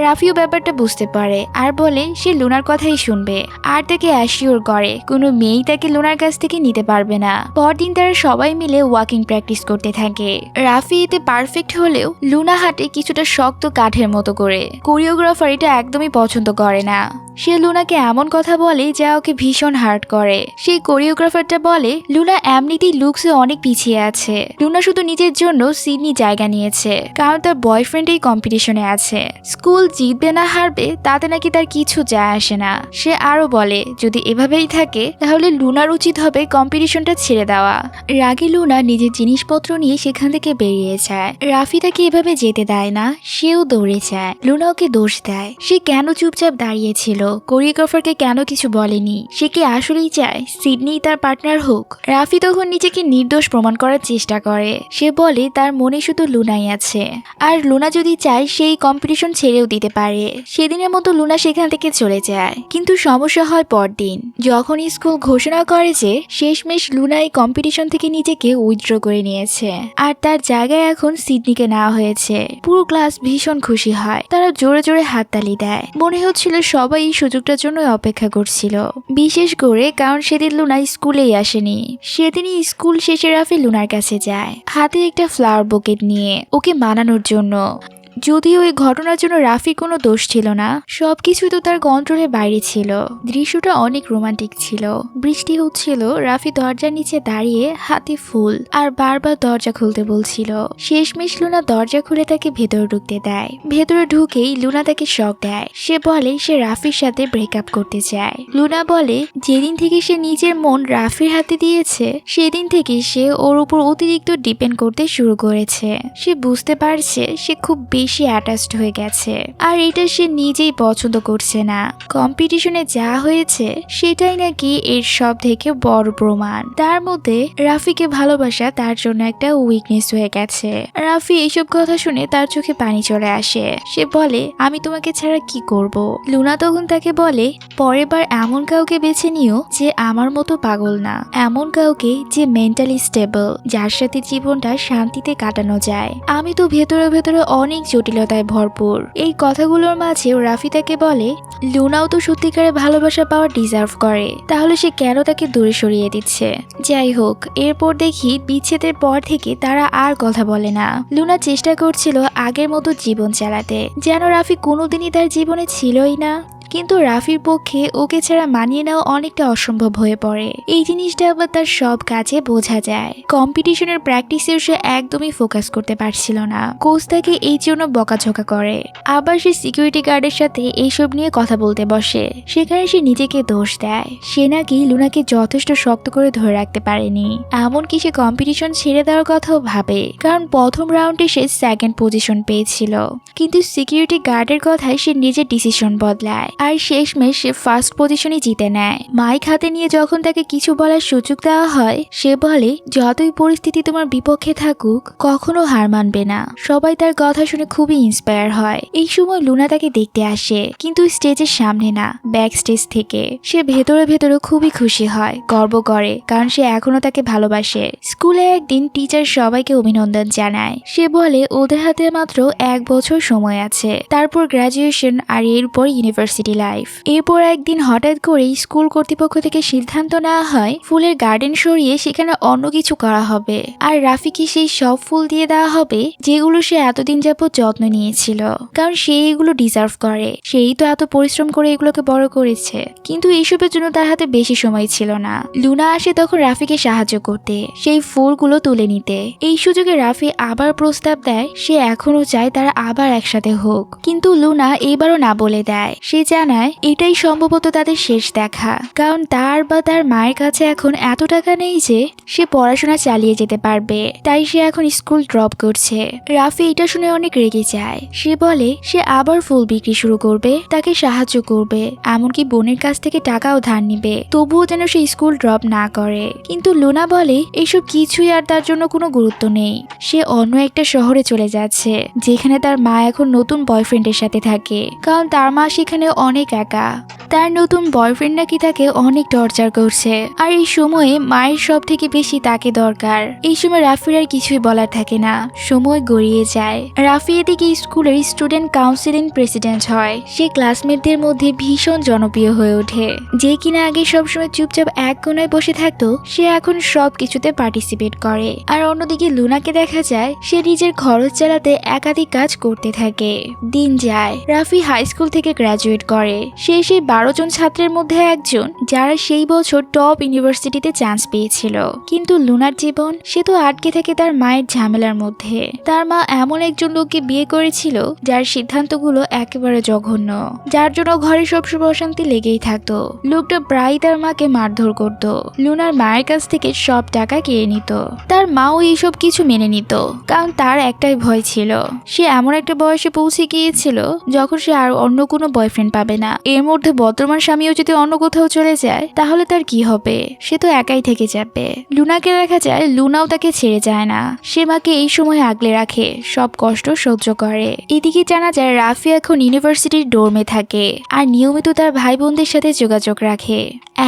রাফিও ব্যাপারটা বুঝতে পারে আর বলে সে লুনার কথাই শুনবে, আর তাকে অ্যাসিওর করে কোনো মেয়েই তাকে লুনার কাছ থেকে নিতে পারবে না। পরদিন তারা সবাই মিলে ওয়াকিং প্র্যাকটিস করতে থাকে। রাফি এতে পারফেক্ট হলেও লুনা হাঁটে কিছুটা শক্ত কাঠের মতো করে। কোরিওগ্রাফার এটা একদমই পছন্দ করে না। সে লুনাকে এমন কথা বলে যা ওকে ভীষণ হার্ট করে। সেই কোরিওগ্রাফারটা বলে লুনা এমনিতেই লুকসে অনেক পিছিয়ে আছে। লুনা শুধু নিজের জন্য সিডনি জায়গা নিয়েছে, কারণ তার বয়ফ্রেন্ড এই কম্পিটিশনে আছে। স্কুল জিতবে না হারবে তাতে নাকি তার কিছু যায় আসে না। সে আরো বলে যদি এভাবেই থাকে তাহলে লুনার উচিত হবে কম্পিটিশনটা ছেড়ে দেওয়া। রাগে লুনা নিজের জিনিসপত্র নিয়ে সেখান থেকে বেরিয়ে যায়। রাফি তাকে এভাবে যেতে দেয় না, সেও দৌড়ে যায়। লুনা ওকে দোষ দেয়, সে কেন চুপচাপ দাঁড়িয়েছিল, কোরিওগ্রাফারকে কেন কিছু বলেনি। সে কি আসলেই চায় সিডনি তার পার্টনার হোক? রাফি তখন নিজেকে নির্দোষ প্রমাণ করার চেষ্টা করে। সে বলে তার মনে শুধু লুনাই আছে, আর লুনা যদি চায় সেই কম্পিটিশন ছেড়েও দিতে পারে। সেদিনের মতো লুনা সেখান থেকে চলে যায়। কিন্তু সমস্যা হয় পরদিন, যখন স্কুল ঘোষণা করে যে শেষমেশ লুনা এই কম্পিটিশন থেকে নিজেকে উইথড্র করে নিয়েছে আর তার জায়গায় এখন সিডনিকে নেওয়া হয়েছে। পুরো ক্লাস ভীষণ খুশি হয়, তারা জোরে জোরে হাততালি দেয়। মনে হচ্ছিল সবাই এই সুযোগটার জন্য অপেক্ষা করছিল, বিশেষ করে কারণ সেদিন লুনা স্কুলেই আসেনি। সেদিনই স্কুল শেষে রাফি লুনার কাছে যায়, হাতে একটা ফ্লাওয়ার বুকেট নিয়ে ওকে মানানোর জন্য। যদিও ওই ঘটনার জন্য রাফির কোনো দোষ ছিল না, সবকিছু তো তার কন্ট্রোলের বাইরে ছিল। দৃশ্যটা অনেক রোমান্টিক ছিল। বৃষ্টি হচ্ছিল, রাফি দরজার নিচে দাঁড়িয়ে হাতে ফুল আর বারবার দরজা খুলতে বলছিল। শেষমেশ লুনা দরজা খুলে তাকে ভেতরে ঢুকতে দেয়। ভেতরে ঢুকেই লুনা তাকে শক দেয়। সে বলে সে রাফির সাথে ব্রেকআপ করতে চায়। লুনা বলে যেদিন থেকে সে নিজের মন রাফির হাতে দিয়েছে সেদিন থেকে সে ওর উপর অতিরিক্ত ডিপেন্ড করতে শুরু করেছে। সে বুঝতে পারছে সে খুব বেশি অ্যাটাচড হয়ে গেছে, আর এটা সে নিজেই পছন্দ করছে না। কম্পিটিশনে যা হয়েছে সেটাই নাকি এর সব থেকে বড় প্রমাণ। তার মধ্যে রাফিকে ভালোবাসা তার জন্য একটা উইকনেস হয়ে গেছে। রাফি এইসব কথা শুনে তার চোখে পানি চলে আসে। সে বলে আমি তোমাকে ছাড়া কি করব। লুনা তখন তাকে বলে পরের বার এমন কাউকে বেছে নিও যে আমার মতো পাগল না, এমন কাউকে যে মেন্টালি স্টেবল, যার সাথে জীবনটা শান্তিতে কাটানো যায়। আমি তো ভেতরে ভেতরে অনেক জটিলতায় ভরপুর। এই কথাগুলোর মাঝেও রাফি তাকে বলে লুনাও তো সত্যিকারে ভালোবাসা পাওয়ার ডিজার্ভ করে, তাহলে সে কেন তাকে দূরে সরিয়ে দিচ্ছে। যাই হোক, এরপর দেখি বিচ্ছেদের পর থেকে তারা আর কথা বলে না। লুনা চেষ্টা করছিল আগের মতো জীবন চালাতে, যেন রাফি কোনোদিনই তার জীবনে ছিলই না। কিন্তু রাফির পক্ষে ওকে ছাড়া মানিয়ে নেওয়া অনেকটা অসম্ভব হয়ে পড়ে। এই জিনিসটা আবার তার সব কাজে বোঝা যায়। কম্পিটিশনের প্র্যাকটিসে সে একদমই ফোকাস করতে পারছিল না। কোচ তাকে এই জন্য বকাঝকা করে। আবার সে সিকিউরিটি গার্ডের সাথে এইসব নিয়ে কথা বলতে বসে। সেখানে সে নিজেকে দোষ দেয়। সে নাকি লুনাকে যথেষ্ট শক্ত করে ধরে রাখতে পারেনি। এমনকি সে কম্পিটিশন ছেড়ে দেওয়ার কথাও ভাবে, কারণ প্রথম রাউন্ডে সে সেকেন্ড পজিশন পেয়েছিল। কিন্তু সিকিউরিটি গার্ডের কথায় সে নিজের ডিসিশন বদলায় আর শেষমেশ সে ফার্স্ট পজিশনই জিতে নেয়। মাইক হাতে নিয়ে যখন তাকে কিছু বলার সুযোগ দেওয়া হয়, সে বলে যতই পরিস্থিতি তোমার বিপক্ষে থাকুক কখনো হার মানবে না। সবাই তার কথা শুনে খুবই ইন্সপায়ার হয়। এই সময় লুনা তাকে দেখতে আসে, কিন্তু স্টেজের সামনে না, ব্যাক স্টেজ থেকে। সে ভেতরে ভেতরে খুবই খুশি হয়, গর্ব করে, কারণ সে এখনো তাকে ভালোবাসে। স্কুলে একদিন টিচার সবাইকে অভিনন্দন জানায়। সে বলে ওদের হাতে মাত্র 1 বছর সময় আছে, তারপর গ্রাজুয়েশন আর এরপর ইউনিভার্সিটি লাইফ। এরপর একদিন হঠাৎ করেই স্কুল কর্তৃপক্ষ থেকে সিদ্ধান্ত নেওয়া হয় ফুলের গার্ডেন সরিয়ে সেখানে অন্য কিছু করা হবে, আর রাফিকে সেই সব ফুল দিয়ে দেওয়া হবে যেগুলো সে এতদিন যাবত যত্ন নিয়েছিল, কারণ সে এগুলো ডিজার্ভ করে। সেই তো এত পরিশ্রম করে এগুলোকে বড় করেছে। কিন্তু এইসবের জন্য তার হাতে বেশি সময় ছিল না। লুনা আসে তখন রাফিকে সাহায্য করতে, সেই ফুলগুলো তুলে নিতে। এই সুযোগে রাফি আবার প্রস্তাব দেয় সে এখনো চায় তারা আবার একসাথে হোক, কিন্তু লুনা এবারও না বলে দেয়। সে জানায় এটাই সম্ভবত তাদের শেষ দেখা, কারণ তার বা তার মায়ের কাছে এখন এত টাকা নেই যে সে পড়াশোনা চালিয়ে যেতে পারবে। তাই সে এখন স্কুল ড্রপ করছে। রাফি এটা শুনে অনেক রেগে যায়। সে বলে সে আবার ফুল বিক্রি শুরু করবে, তাকে সাহায্য করবে, এমনকি বোনের কাছ থেকে টাকাও ধার নিবে, তবুও যেন সে স্কুল ড্রপ না করে। কিন্তু লুনা বলে এসব কিছুই আর তার জন্য কোনো গুরুত্ব নেই। সে অন্য একটা শহরে চলে যাচ্ছে, যেখানে তার মা এখন নতুন বয়ফ্রেন্ডের সাথে থাকে, কারণ তার মা সেখানে অনেক একা। তার নতুন বয়ফ্রেন্ড নাকি তাকে অনেক টর্চার করছে, আর এই সময়ে মায়ের সব থেকে বেশি তাকে দরকার। এই সময় রাফির আর কিছুই বলার থাকে না, সময় গড়িয়ে যায়। রাফি এদিকে স্কুলের স্টুডেন্ট কাউন্সিলিং প্রেসিডেন্ট হয়। সে ক্লাসমেটদের মধ্যে ভীষণ জনপ্রিয় হয়ে ওঠে। যে কিনা আগে সবসময় চুপচাপ এক কোনায় বসে থাকতো, সে এখন সব কিছুতে পার্টিসিপেট করে। আর অন্যদিকে লুনাকে দেখা যায় সে নিজের খরচ চালাতে একাধিক কাজ করতে থাকে। দিন যায়, রাফি হাই স্কুল থেকে গ্রাজুয়েট করে। সে সেই 12 জন ছাত্রের মধ্যে একজন যারা সেই বছর টপ ইউনিভার্সিটিতে চান্স পেয়েছিল। কিন্তু লুনার জীবন, সে তো আটকে থাকে তার মায়ের ঝামেলার মধ্যে। তার মা এমন একজন লোককে বিয়ে করেছিল যার সিদ্ধান্তগুলো একেবারে জঘন্য, যার জন্য ঘরে সবসময় অশান্তি লেগেই থাকতো। লোকটা প্রায়ই তার মাকে মারধর করত, লুনার মায়ের কাছ থেকে সব টাকা কেড়ে নিত। তার মাও এইসব কিছু মেনে নিত, কারণ তার একটাই ভয় ছিল সে এমন একটা বয়সে পৌঁছে গিয়েছিল যখন সে আর অন্য কোনো বয়ফ্রেন্ড পাবে না। এর মধ্যে বর্তমান স্বামীও যদি অন্য কোথাও চলে যায় তাহলে তার কি হবে? সে তো একাই থেকে যাবে। লুনাকে দেখা যায় লুনাও তাকে ছেড়ে যায় না। সে মাকে এই সময় আগলে রাখে, সব কষ্ট সহ্য করে। এদিকে জানা যায় রাফি এখন ইউনিভার্সিটির ডোর্মে থাকে আর নিয়মিত তার ভাই বোনদের সাথে যোগাযোগ রাখে।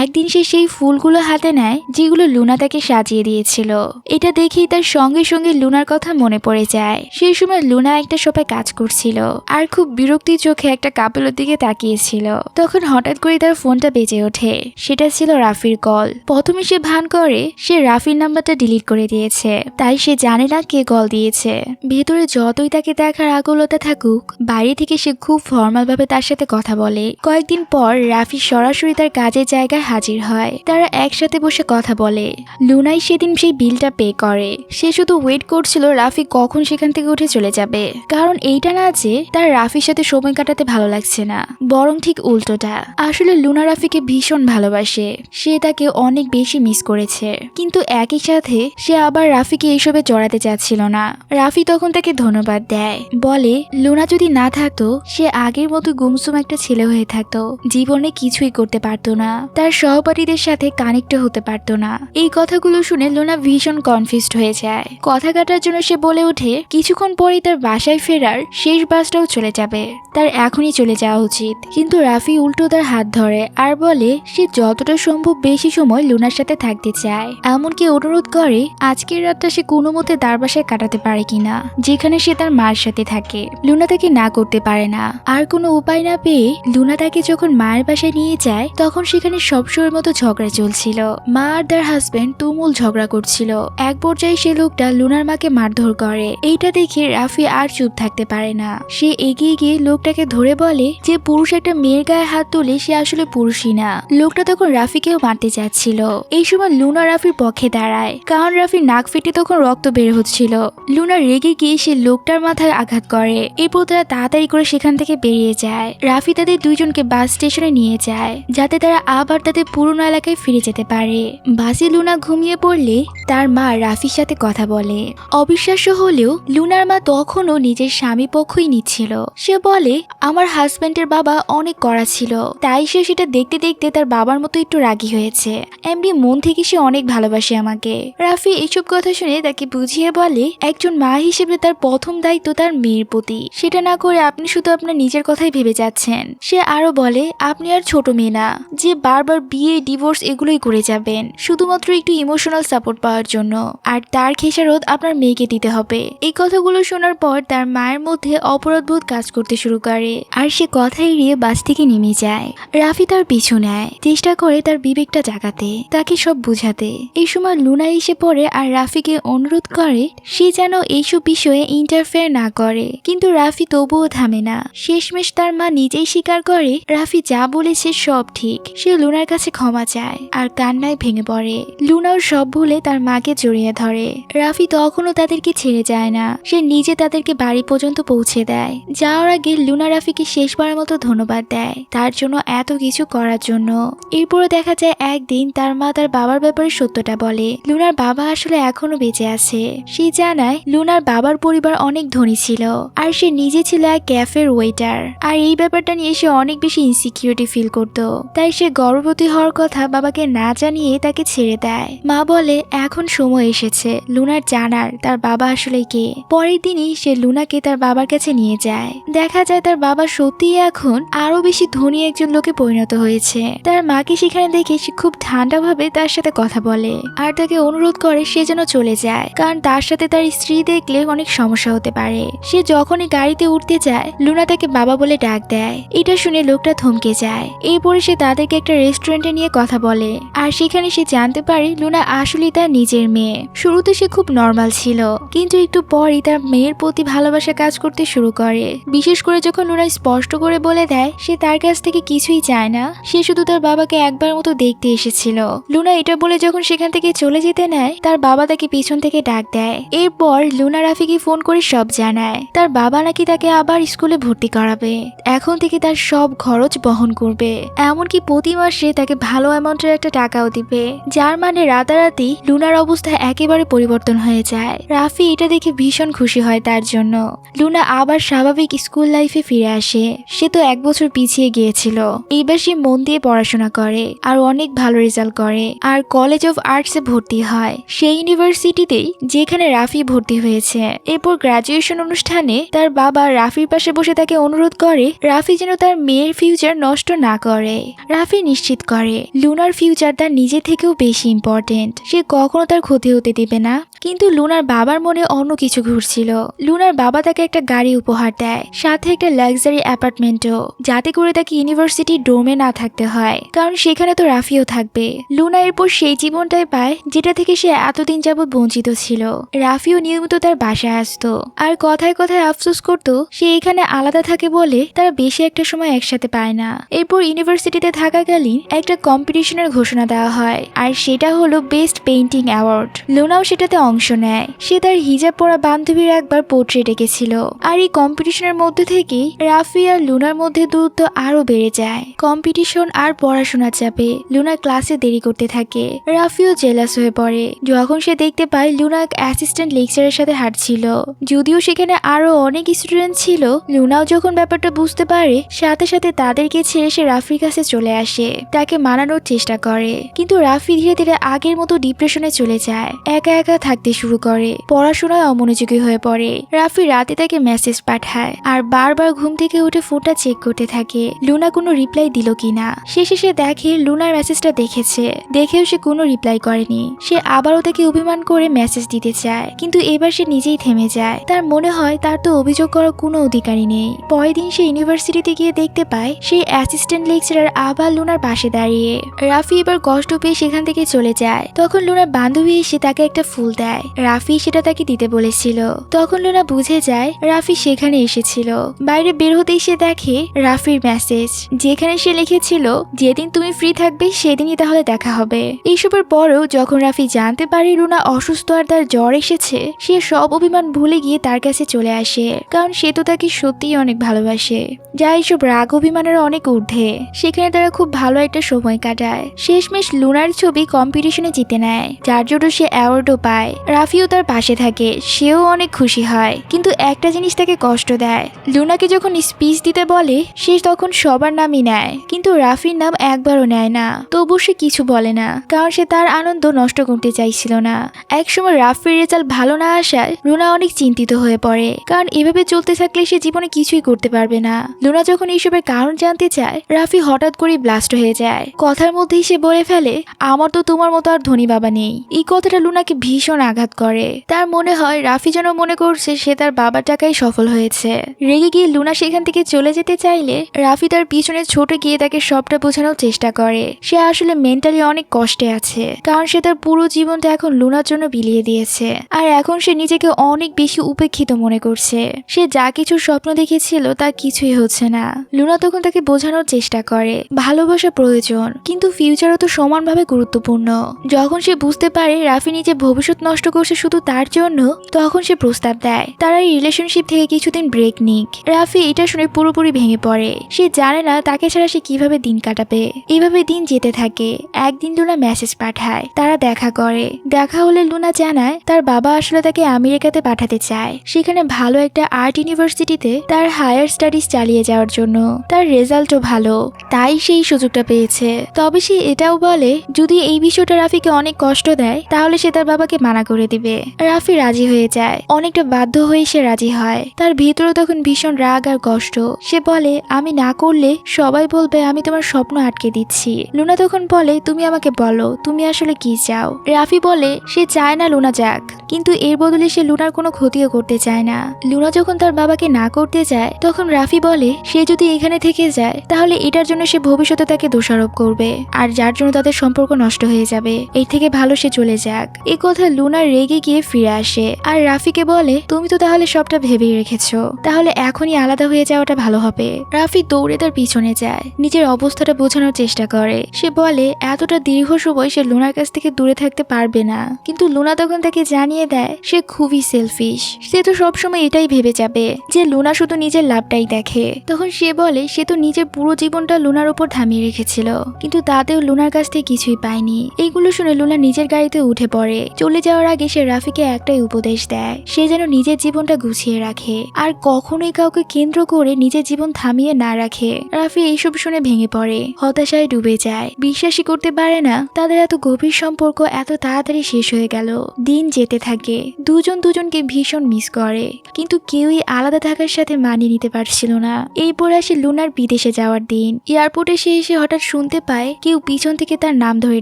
একদিন সে সেই ফুলগুলো হাতে নেয় যেগুলো লুনা তাকে সাজিয়ে দিয়েছিল। এটা দেখেই তার সঙ্গে সঙ্গে লুনার কথা মনে পড়ে যায়। সেই সময় লুনা একটা শপে কাজ করছিল আর খুব বিরক্তির চোখে একটা কাপেলের দিকে তাকিয়েছিল। তখন হঠাৎ করে তার ফোনটা বেজে ওঠে। সেটা ছিল রাফির কল। প্রথমে সে ভান করে সে রাফির নাম্বারটা ডিলিট করে দিয়েছে, তাই সে জানে না কে কল দিয়েছে। ভেতরে যতই তাকে দেখার আকুলতা থাকুক, বাইরে থেকে সে খুব ফর্মাল ভাবে তার সাথে কথা বলে। কয়েকদিন পর রাফি সরাসরি তার কাজের জায়গায় হাজির হয়। তারা একসাথে বসে কথা বলে। লুনাই সেদিন সেই বিলটা পে করে। সে শুধু ওয়েট করছিল রাফি কখন সেখান থেকে উঠে চলে যাবে, কারণ এইটা না যে তার রাফির সাথে সময় কাটাতে ভালো লাগছে না, বরং ঠিক উল্টোটা। আসলে লুনা রাফিকে ভীষণ ভালোবাসে, সে তাকে অনেক বেশি মিস করেছে। কিন্তু একই সাথে সে আবার রাফিকে এইসবে জড়াতে চাচ্ছিল না। রাফি তখন তাকে ধন্যবাদ দেয়, বলে লুনা যদি না থাকতো সে আগের মতো গুমসুম একটা ছেলে হয়ে থাকতো, জীবনে কিছুই করতে পারতো না, তার সহপাঠীদের সাথে কানেক্ট হতে পারতো না। এই কথাগুলো শুনে লুনা ভীষণ কনফিউজড হয়ে যায়। কথা কাটার জন্য সে বলে ওঠে কিছুক্ষণ পরেই তার বাসায় ফেরার শেষ বাসটাও চলে যাবে, তার এখনই চলে যাওয়া উচিত। কিন্তু রাফি উল্টো তার হাত ধরে আর বলে সে যতটা সম্ভব বেশি সময় লুনার সাথে থাকতে চায়। এমনকি অনুরোধ করে আজকের রাতটা সে কোনো মতে তার বাসায় কাটাতে পারে কিনা, যেখানে সে তার মায়ের সাথে থাকে। লুনা তাকে না করতে পারে না। আর কোনো উপায় না পেয়ে লুনা তাকে যখন মায়ের বাসায় নিয়ে যায় তখন সেখানে সবসময়ের মতো ঝগড়া চলছিল। মা আর তার হাজবেন্ড তুমুল ঝগড়া করছিল। এক পর্যায়ে সে লোকটা লুনার মাকে মারধর করে। এইটা দেখে রাফি আর চুপ থাকতে পারে না। সে এগিয়ে গিয়ে লোকটাকে ধরে বলে যে পুরুষ একটা মেয়ের গায়ে হাত তোলে সে আসলে পুরুষই না। লোকটা তখন রাফিকেও মারতে চাচ্ছিল। এই সময় লুনা রাফির পক্ষে দাঁড়ায়, কারণ রাফির নাক ফেটে তখন রক্ত বের হচ্ছিল। লুনা রেগে গিয়ে সে লোকটার মাথায় আঘাত করে। এরপর তারা তাড়াতাড়ি করে সেখান থেকে বেরিয়ে যায়। রাফি তাদের দুইজনকে বাস স্টেশনে নিয়ে যায়, যাতে তারা আবার তাদের পুরনো এলাকায় ফিরে যেতে পারে। বাসে লুনা ঘুমিয়ে পড়লে তার মা রাফির সাথে কথা বলে। অবিশ্বাস্য হলেও লুনার মা তখনও নিজের স্বামী পক্ষই নিচ্ছিল। সে বলে, আমার হাজবেন্ডের বাবা অনেক কড়া ছিল, তাই সে সেটা দেখতে দেখতে তার বাবার মতো একটু রাগী হয়েছে। এমনি মন থেকে সে অনেক ভালোবাসে আমাকে। রাফি এইসব কথা শুনে তাকে বুঝিয়ে বলে, একজন মা হিসেবে তার প্রথম দায়িত্ব তার মেয়ের প্রতি, সেটা না করে আপনি শুধু আপনার নিজের কথাই ভেবে যাচ্ছেন। সে আরো বলে, আপনি আর ছোট মেয়ে না যে বারবার বিয়ে ডিভোর্স এগুলোই করে যাবেন শুধুমাত্র একটু ইমোশনাল সাপোর্ট পাওয়ার জন্য, আর তার খেসারত আপনার মেয়েকে দিতে হবে। এই কথাগুলো শোনার পর তার মায়ের মধ্যে অপরাধবোধ কাজ করতে শুরু করে, আর সে কথা এড়িয়ে বাস থেকে নেমে যায়। রাফি তার পিছু নেয়, চেষ্টা করে তার বিবেকটা জাগাতে, তাকে সব বুঝাতে। এই সময় লুনা এসে পড়ে আর রাফিকে অনুরোধ করে সে যেন এইসব বিষয়ে ইন্টারফেয়ার না করে, কিন্তু রাফি তবুও থামে না। শেষমেশ তার মা নিজেই স্বীকার করে রাফি যা বলেছে সব ঠিক। সে লুনার কাছে ক্ষমা চায় আর কান্নায় ভেঙে পড়ে। লুনাও সব ভুলে তার মাকে জড়িয়ে ধরে। রাফি তখনও তাদেরকে ছেড়ে যায় না, সে নিজে তাদেরকে বাড়ি পর্যন্ত পৌঁছে দেয়। যাওয়ার আগে লুনা রাফিকে শেষবারের মতো ধন্যবাদ দেয় তার জন্য এত কিছু করার জন্য। এরপরে দেখা যায় একদিন তার মা তার বাবার ব্যাপারে সত্যটা বলে। লুনার বাবা আসলে এখনো বেঁচে আছে। সে জানায় লুনার বাবার পরিবার অনেক ধনী ছিল, আর সে নিজে ছিল এক ক্যাফের ওয়েটার। আর এই ব্যাপারটা নিয়ে সে অনেক বেশি ইনসিকিউরিটি ফিল করত, তাই সে গর্ভবতী হওয়ার কথা বাবাকে না জানিয়ে তাকে ছেড়ে দেয়। মা বলে, এখন সময় এসেছে লুনার জানার তার বাবা আসলে কে। পরের দিনই সে লুনাকে তার বাবার কাছে নিয়ে যায়। দেখা যায় তার বাবা সত্যিই এখন আরো বেশি ধনী একজন লোকে পরিণত হয়েছে। তার মাকে সেখানে দেখে সে খুব ঠান্ডা ভাবে তার সাথে কথা বলে, আর তাকে অনুরোধ করে সে যেন চলে যায়, কারণ তার সাথে তার স্ত্রী দেখলে অনেক সমস্যা হতে পারে। সে যখনই গাড়িতে উঠতে যায় লুনা তাকে বাবা বলে ডাক দেয়। এটা শুনে লোকটা থমকে যায়। এরপরে সে তাদেরকে একটা রেস্টুরেন্টে নিয়ে কথা বলে, আর সেখানে সে জানতে পারে লুনা আসলে তার নিজের মেয়ে। শুরুতে সে খুব নর্মাল ছিল, কিন্তু একটু পরই তার মেয়ের প্রতি ভালোবাসা কাজ করতে শুরু করে। বিশেষ করে যখন লুনা স্পষ্ট করে বলে দেয় সে তার কাছ থেকে কিছুই চায় না, সে শুধু তার বাবাকে একবার মতো দেখতে এসেছিল। লুনা এটা বলে যখন সেখান থেকে চলে যেতে নেয় তার বাবা তাকে পিছন থেকে ডাক দেয়। এরপর লুনা রাফিকে ফোন করে সব জানায় তার বাবা নাকি তাকে আবার স্কুলে ভর্তি করাবে, এখন থেকে তার সব খরচ বহন করবে, এমনকি প্রতি মাসে তাকে ভালো অ্যামাউন্টের একটা টাকাও দিবে। যার মানে রাতারাতি লুনার অবস্থা একেবারে পরিবর্তন হয়ে যায়। রাফি এটা দেখে ভীষণ খুশি হয় তার জন্য। লুনা আবার স্বাভাবিক স্কুল লাইফে ফিরে আসে। সে তো 1 বছর পিছিয়ে গিয়েছিল, এইবার সে মন দিয়ে পড়াশোনা করে আর অনেক ভালো রেজাল্ট করে, আর কলেজ অফ আর্টসে ভর্তি হয়, সেই ইউনিভার্সিটিতেই যেখানে রাফি ভর্তি হয়েছে। এরপর গ্রাজুয়েশন অনুষ্ঠানে তার বাবা রাফির পাশে বসে তাকে অনুরোধ করে রাফি যেন তার মেয়ের ফিউচার নষ্ট না করে। রাফি নিশ্চিত করে লুনার ফিউচার তার নিজে থেকেও বেশি ইম্পর্টেন্ট, সে কখনো তার ক্ষতি হতে দিবে না। কিন্তু লুনার বাবার মনে অন্য কিছু ঘুরছিল। লুনার বাবা তাকে একটা গাড়ি উপহার দেয়, সাথে একটা লাক্সারি অ্যাপার্টমেন্টও, যাতে করে তাকে ইউনিভার্সিটি ডোমে না থাকতে হয়, কারণ সেখানে তো রাফিও থাকবে। লুনা এরপর সেই জীবনটাই পায় যেটা থেকে সে এতদিন যাবৎ বঞ্চিত ছিল। রাফিও নিয়মিত তার বাসায় আসতো, আর কথায় কথায় আফসোস করতো সে এখানে আলাদা থাকে বলে তারা বেশি একটা সময় একসাথে পায় না। এরপর ইউনিভার্সিটিতে থাকাকালীন একটা কম্পিটিশনের ঘোষণা দেওয়া হয়, আর সেটা হলো বেস্ট পেইন্টিং অ্যাওয়ার্ড। লুনাও সেটাতে অংশ নেয়। সে তার হিজাব পরা বান্ধবীর একবার পোর্ট্রেট এঁকেছিল, আর এই কম্পিটিশনের মধ্যে থেকেই রাফি আর লুনার মধ্যে দূরত্ব আরো বেড়ে যায়। কম্পিটিশন আর পড়াশোনার চাপে লুনা ক্লাসে দেরি করতে থাকে। রাফিও জেলাস হয়ে পড়ে যখন সে দেখতে পায় লুনা এক অ্যাসিস্ট্যান্ট লেকচারের সাথে হাঁটছিল। যদিও সেখানে আরো অনেক স্টুডেন্ট ছিল, লুনাও যখন ব্যাপারটা বুঝতে পারে সাথে সাথে তাদেরকে ছেড়ে সে রাফির কাছে চলে আসে, তাকে মানানোর চেষ্টা করে। কিন্তু রাফি ধীরে ধীরে আগের মতো ডিপ্রেশনে চলে যায়, একা একা থাকতে শুরু করে, পড়াশোনায় অমনোযোগী হয়ে পড়ে। রাফি রাতে তাকে মেসেজ পাঠায় আর বারবার ঘুম থেকে উঠে ফোনটা চেক করতে থাকে লুনা কোনো রিপ্লাই দিল কিনা। শেষে সে দেখে লুনার মেসেজটা দেখেছে, দেখেও সে কোনো রিপ্লাই করেনি। সে আবারও তাকে অভিমান করে মেসেজ দিতে চায়, কিন্তু এবার সে নিজেই থেমে যায়। তার মনে হয় তার তো অভিযোগ করার কোনো অধিকারই নেই। পরের দিন সে ইউনিভার্সিটিতে গিয়ে দেখতে পায় সেই অ্যাসিস্ট্যান্ট লেকচারার আবার লুনার পাশে দাঁড়িয়ে। রাফি এবার কষ্ট পেয়ে সেখান থেকে চলে যায়। তখন লুনার বান্ধবী এসে তাকে একটা ফুল দেয়, রাফি সেটা তাকে দিতে বলেছিল। তখন লুনা বুঝে যায় রাফি সেখানে এসেছিল। বাইরে বের হতেই সে দেখে রাফির মেসেজ, যেখানে সে লিখেছিল যেদিন তুমি ফ্রি থাকবে সেদিনই তাহলে দেখা হবে। এইসবের পরেও যখন রাফি জানতে পারে রুনা অসুস্থ আর তার জ্বর এসেছে, সে সব অভিমান ভুলে গিয়ে তার কাছে চলে আসে, কারণ সে তো তাকে সত্যিই অনেক ভালোবাসে, যা এইসব রাগ অভিমানের অনেক ঊর্ধ্বে। সেখানে তারা খুব ভালো একটা সময় কাটায়। শেষমেশ লুনার ছবি কম্পিটিশনে জিতে নেয়, যার জন্য সে অ্যাওয়ার্ডও পায়। রাফিও তার পাশে থাকে, সেও অনেক খুশি হয়, কিন্তু একটা জিনিস তাকে কষ্ট দেয়। লুনাকে যখন স্পিচ দিতে বলে সে তখন সবার নামই নেয়, কিন্তু রাফির নাম একবারও নেয় না। তবু সে কিছু বলে না, কারণ সে তার আনন্দ নষ্ট করতে চাইছিল না। একসময় রাফির রেজাল্ট ভালো না আসায় লুনা অনেক চিন্তিত হয়ে পড়ে, কারণ এভাবে চলতে থাকলে সে জীবনে কিছুই করতে পারবে না। লুনা যখন এইসবের কারণ জানতে চায়, রাফি হঠাৎ করে ব্লাস্ট হয়ে যায়। কথার মধ্যেই সে বলে ফেলে, আমার তো তোমার মতো আর ধনী বাবা নেই। এই কথাটা লুনাকে ভীষণ আঘাত করে। তার মনে হয় রাফি যেন মনে করছে সে তার বাবার টাকায় সফল হয়েছে। রেগে গিয়ে লুনা সেখান থেকে চলে যেতে চাইলে রাফি তার পিছনে ছুটে গিয়ে তাকে সবটা বোঝানোর চেষ্টা করে। সে আসলে মেন্টালি অনেক কষ্টে আছে, কারণ সে তার পুরো জীবনটা এখন লুনার জন্য বিলিয়ে দিয়েছে, আর এখন সে নিজেকে অনেক বেশি উপেক্ষিত মনে করছে। সে যা কিছু স্বপ্ন দেখেছিল তা কিছুই হচ্ছে না। লুনা তখন তাকে বোঝানোর চেষ্টা করে ভালোবাসা প্রয়োজন, কিন্তু ফিউচারও তো সমানভাবে গুরুত্বপূর্ণ। যখন সে বুঝতে পারে রাফি নিজে ভবিষ্যৎ নষ্ট করছে শুধু তার জন্য, তখন সে প্রস্তাব দেয় তারা এই রিলেশনশিপ থেকে কিছুদিন ব্রেক নিক। রাফি এটা শুনে পুরোপুরি ভেঙে পড়ে। সে জানে না তাকে ছাড়া সে কিভাবে দিন কাটাবে। এভাবে দিন যেতে থাকে। একদিন লুনা মেসেজ পাঠায়, তারা দেখা করে। দেখা হলে লুনা জানায় তার বাবা আসলে তাকে আমেরিকাতে পাঠাতে চায়, সেখানে ভালো একটা আর্ট ইউনিভার্সিটিতে তার হায়ার স্টাডিজ চালিয়ে যাওয়ার জন্য। তার রেজাল্টও ভালো, তাই সেই সুযোগটা পেয়েছে। তবে সে এটাও বলে যদি এই বিষয়টা রাফিকে অনেক কষ্ট দেয় তাহলে সে তার বাবাকে মানা করে দিবে। রাফি রাজি হয়ে যায়, অনেকটা বাধ্য হয়ে সে রাজি হয়। তার ভিতরে তখন ভীষণ রাগ আর কষ্ট। সে বলে আমি না করলে সবাই বলবে আমি তোমার স্বপ্ন আটকে দিচ্ছি। লুনা তখন বলে তুমি আমাকে বলো তুমি আসলে কি চাও। রাফি বলে সে চায় না লুনা যাক, কিন্তু এর বদলে সে লুনার কোনো ক্ষতিও করতে চায় না। লুনা যখন তার বাবাকে না করতে চায় তখন রাফি বলে সে যদি এখানে থেকে যায় তাহলে এটার জন্য সে ভবিষ্যতে তাকে দোষারোপ করবে, আর যার জন্য তাদের সম্পর্ক নষ্ট হয়ে যাবে। এর থেকে ভালো সে চলে যাক। এই কথা লুনা রেগে গিয়ে ফিরে আসে, আর রাফিকে বলে তুমি তো তাহলে সবটা ভেবেই রেখেছো, তাহলে এখনই আলাদা হয়ে যাওয়াটা ভালো হবে। রাফি দৌড়ে তার পিছনে যায়, নিজের অবস্থাটা বোঝানোর চেষ্টা করে। সে বলে এতটা দীর্ঘ সময় সে লুনার কাছ থেকে দূরে থাকতে পারবে না, কিন্তু লুনা তখন তাকে জানিয়ে দেয় সে খুবই সেলফিশ। সে তো সবসময় এটাই ভেবে যাবে যে লুনা শুধু নিজের লাভটাই দেখে। তখন সে বলে সে তো নিজের পুরো জীবনটা লুনার উপর থামিয়ে রেখেছিল, কিন্তু তাতেও লুনার কাছ থেকে কিছুই পায়নি। এইগুলো শুনে লুনা নিজের গাড়িতে উঠে পড়ে। চলে যাওয়ার আগে সে রাফিকে একটাই উপদেশ দেয়, সে যেন নিজের জীবনটা গুছিয়ে রাখে আর কখনোই কাউকে কেন্দ্র করে নিজের জীবন থামিয়ে না রাখে। রাফি এইসব শুনে ভেঙে পড়ে, হতাশায় ডুবে যায়। বিশ্বাসই করতে পারে না তাদের এত গভীর সম্পর্ক এত তাড়াতাড়ি শেষ হয়ে গেল। দিন যেতে থাকে, দুজন দুজনকে ভীষণ মিস করে, কিন্তু কেউই আলাদা থাকার সাথে মানিয়ে নিতে পারছিল না। এরপর আসে লুনার বিদেশে যাওয়ার দিন। এয়ারপোর্টে সে এসে হঠাৎ শুনতে পায় কেউ পিছন থেকে তার নাম ধরে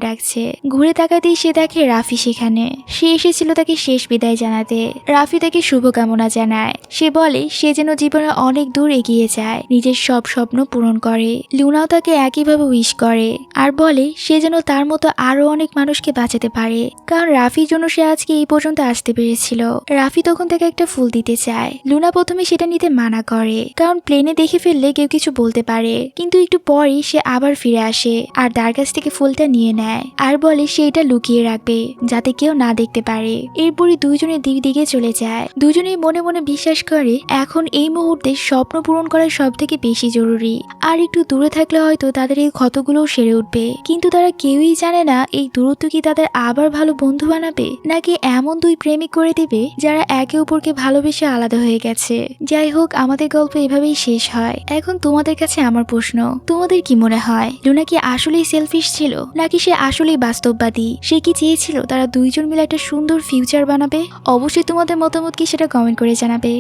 ডাকছে। ঘুরে তাকাতেই সে দেখে রাফি সেখানে। সে এসেছিল তাকে শেষ বিদায় জানাতে। রাফি তাকে শুভকামনা জানায়। সে বলে সে যেন জীবনে অনেক দূর এগিয়ে যায়, নিজের সব স্বপ্ন পূরণ করে। লুনাও তাকে একইভাবে উইশ করে আর বলে সে যেন তার মতো আরো অনেক মানুষকে বাঁচাতে পারে, কারণ রাফির জন্য সে আজকে এই পর্যন্ত আসতে পেরেছিল। রাফি তখন তাকে একটা ফুল দিতে চায়। লুনা প্রথমে সেটা নিতে মানা করে, কারণ প্লেনে দেখে ফেললে কেউ কিছু বলতে পারে, কিন্তু একটু পরই সে আবার ফিরে আসে আর তার কাছ থেকে ফুলটা নিয়ে নেয় আর বলে সে এটা লুকিয়ে রাখবে যাতে কেউ না দেখতে পারে। এরপরই দুইজনে দিকে চলে যায়। দুজনেই মনে মনে বিশ্বাস করে এখন এই মুহূর্তে স্বপ্ন পূরণ করা সব থেকে বেশি জরুরি, আর একটু দূরে থাকলে হয়তো তাদের এই ক্ষতগুলোও সেরে উঠবে। কিন্তু তারা কেউই জানে না এই দূরত্ব কি তাদের আবার ভালো বন্ধু বানাবে, নাকি এমন দুই প্রেমিক করে দিবে যারা একে অপরকে ভালোবেসে আলাদা হয়ে গেছে। যাই হোক, আমাদের গল্প এভাবেই শেষ হয়। এখন তোমাদের কাছে আমার প্রশ্ন, তোমাদের কি মনে হয় লুনা কি আসলেই সেলফিশ ছিল, নাকি সে আসলেই বাস্তববাদী? সে কি চেয়েছিল তারা দুইজন মিলে একটা সুন্দর ফিউচার বানাবে? অবশ্যই তোমাদের মতামত কি সেটা কমেন্ট করে জানাবে।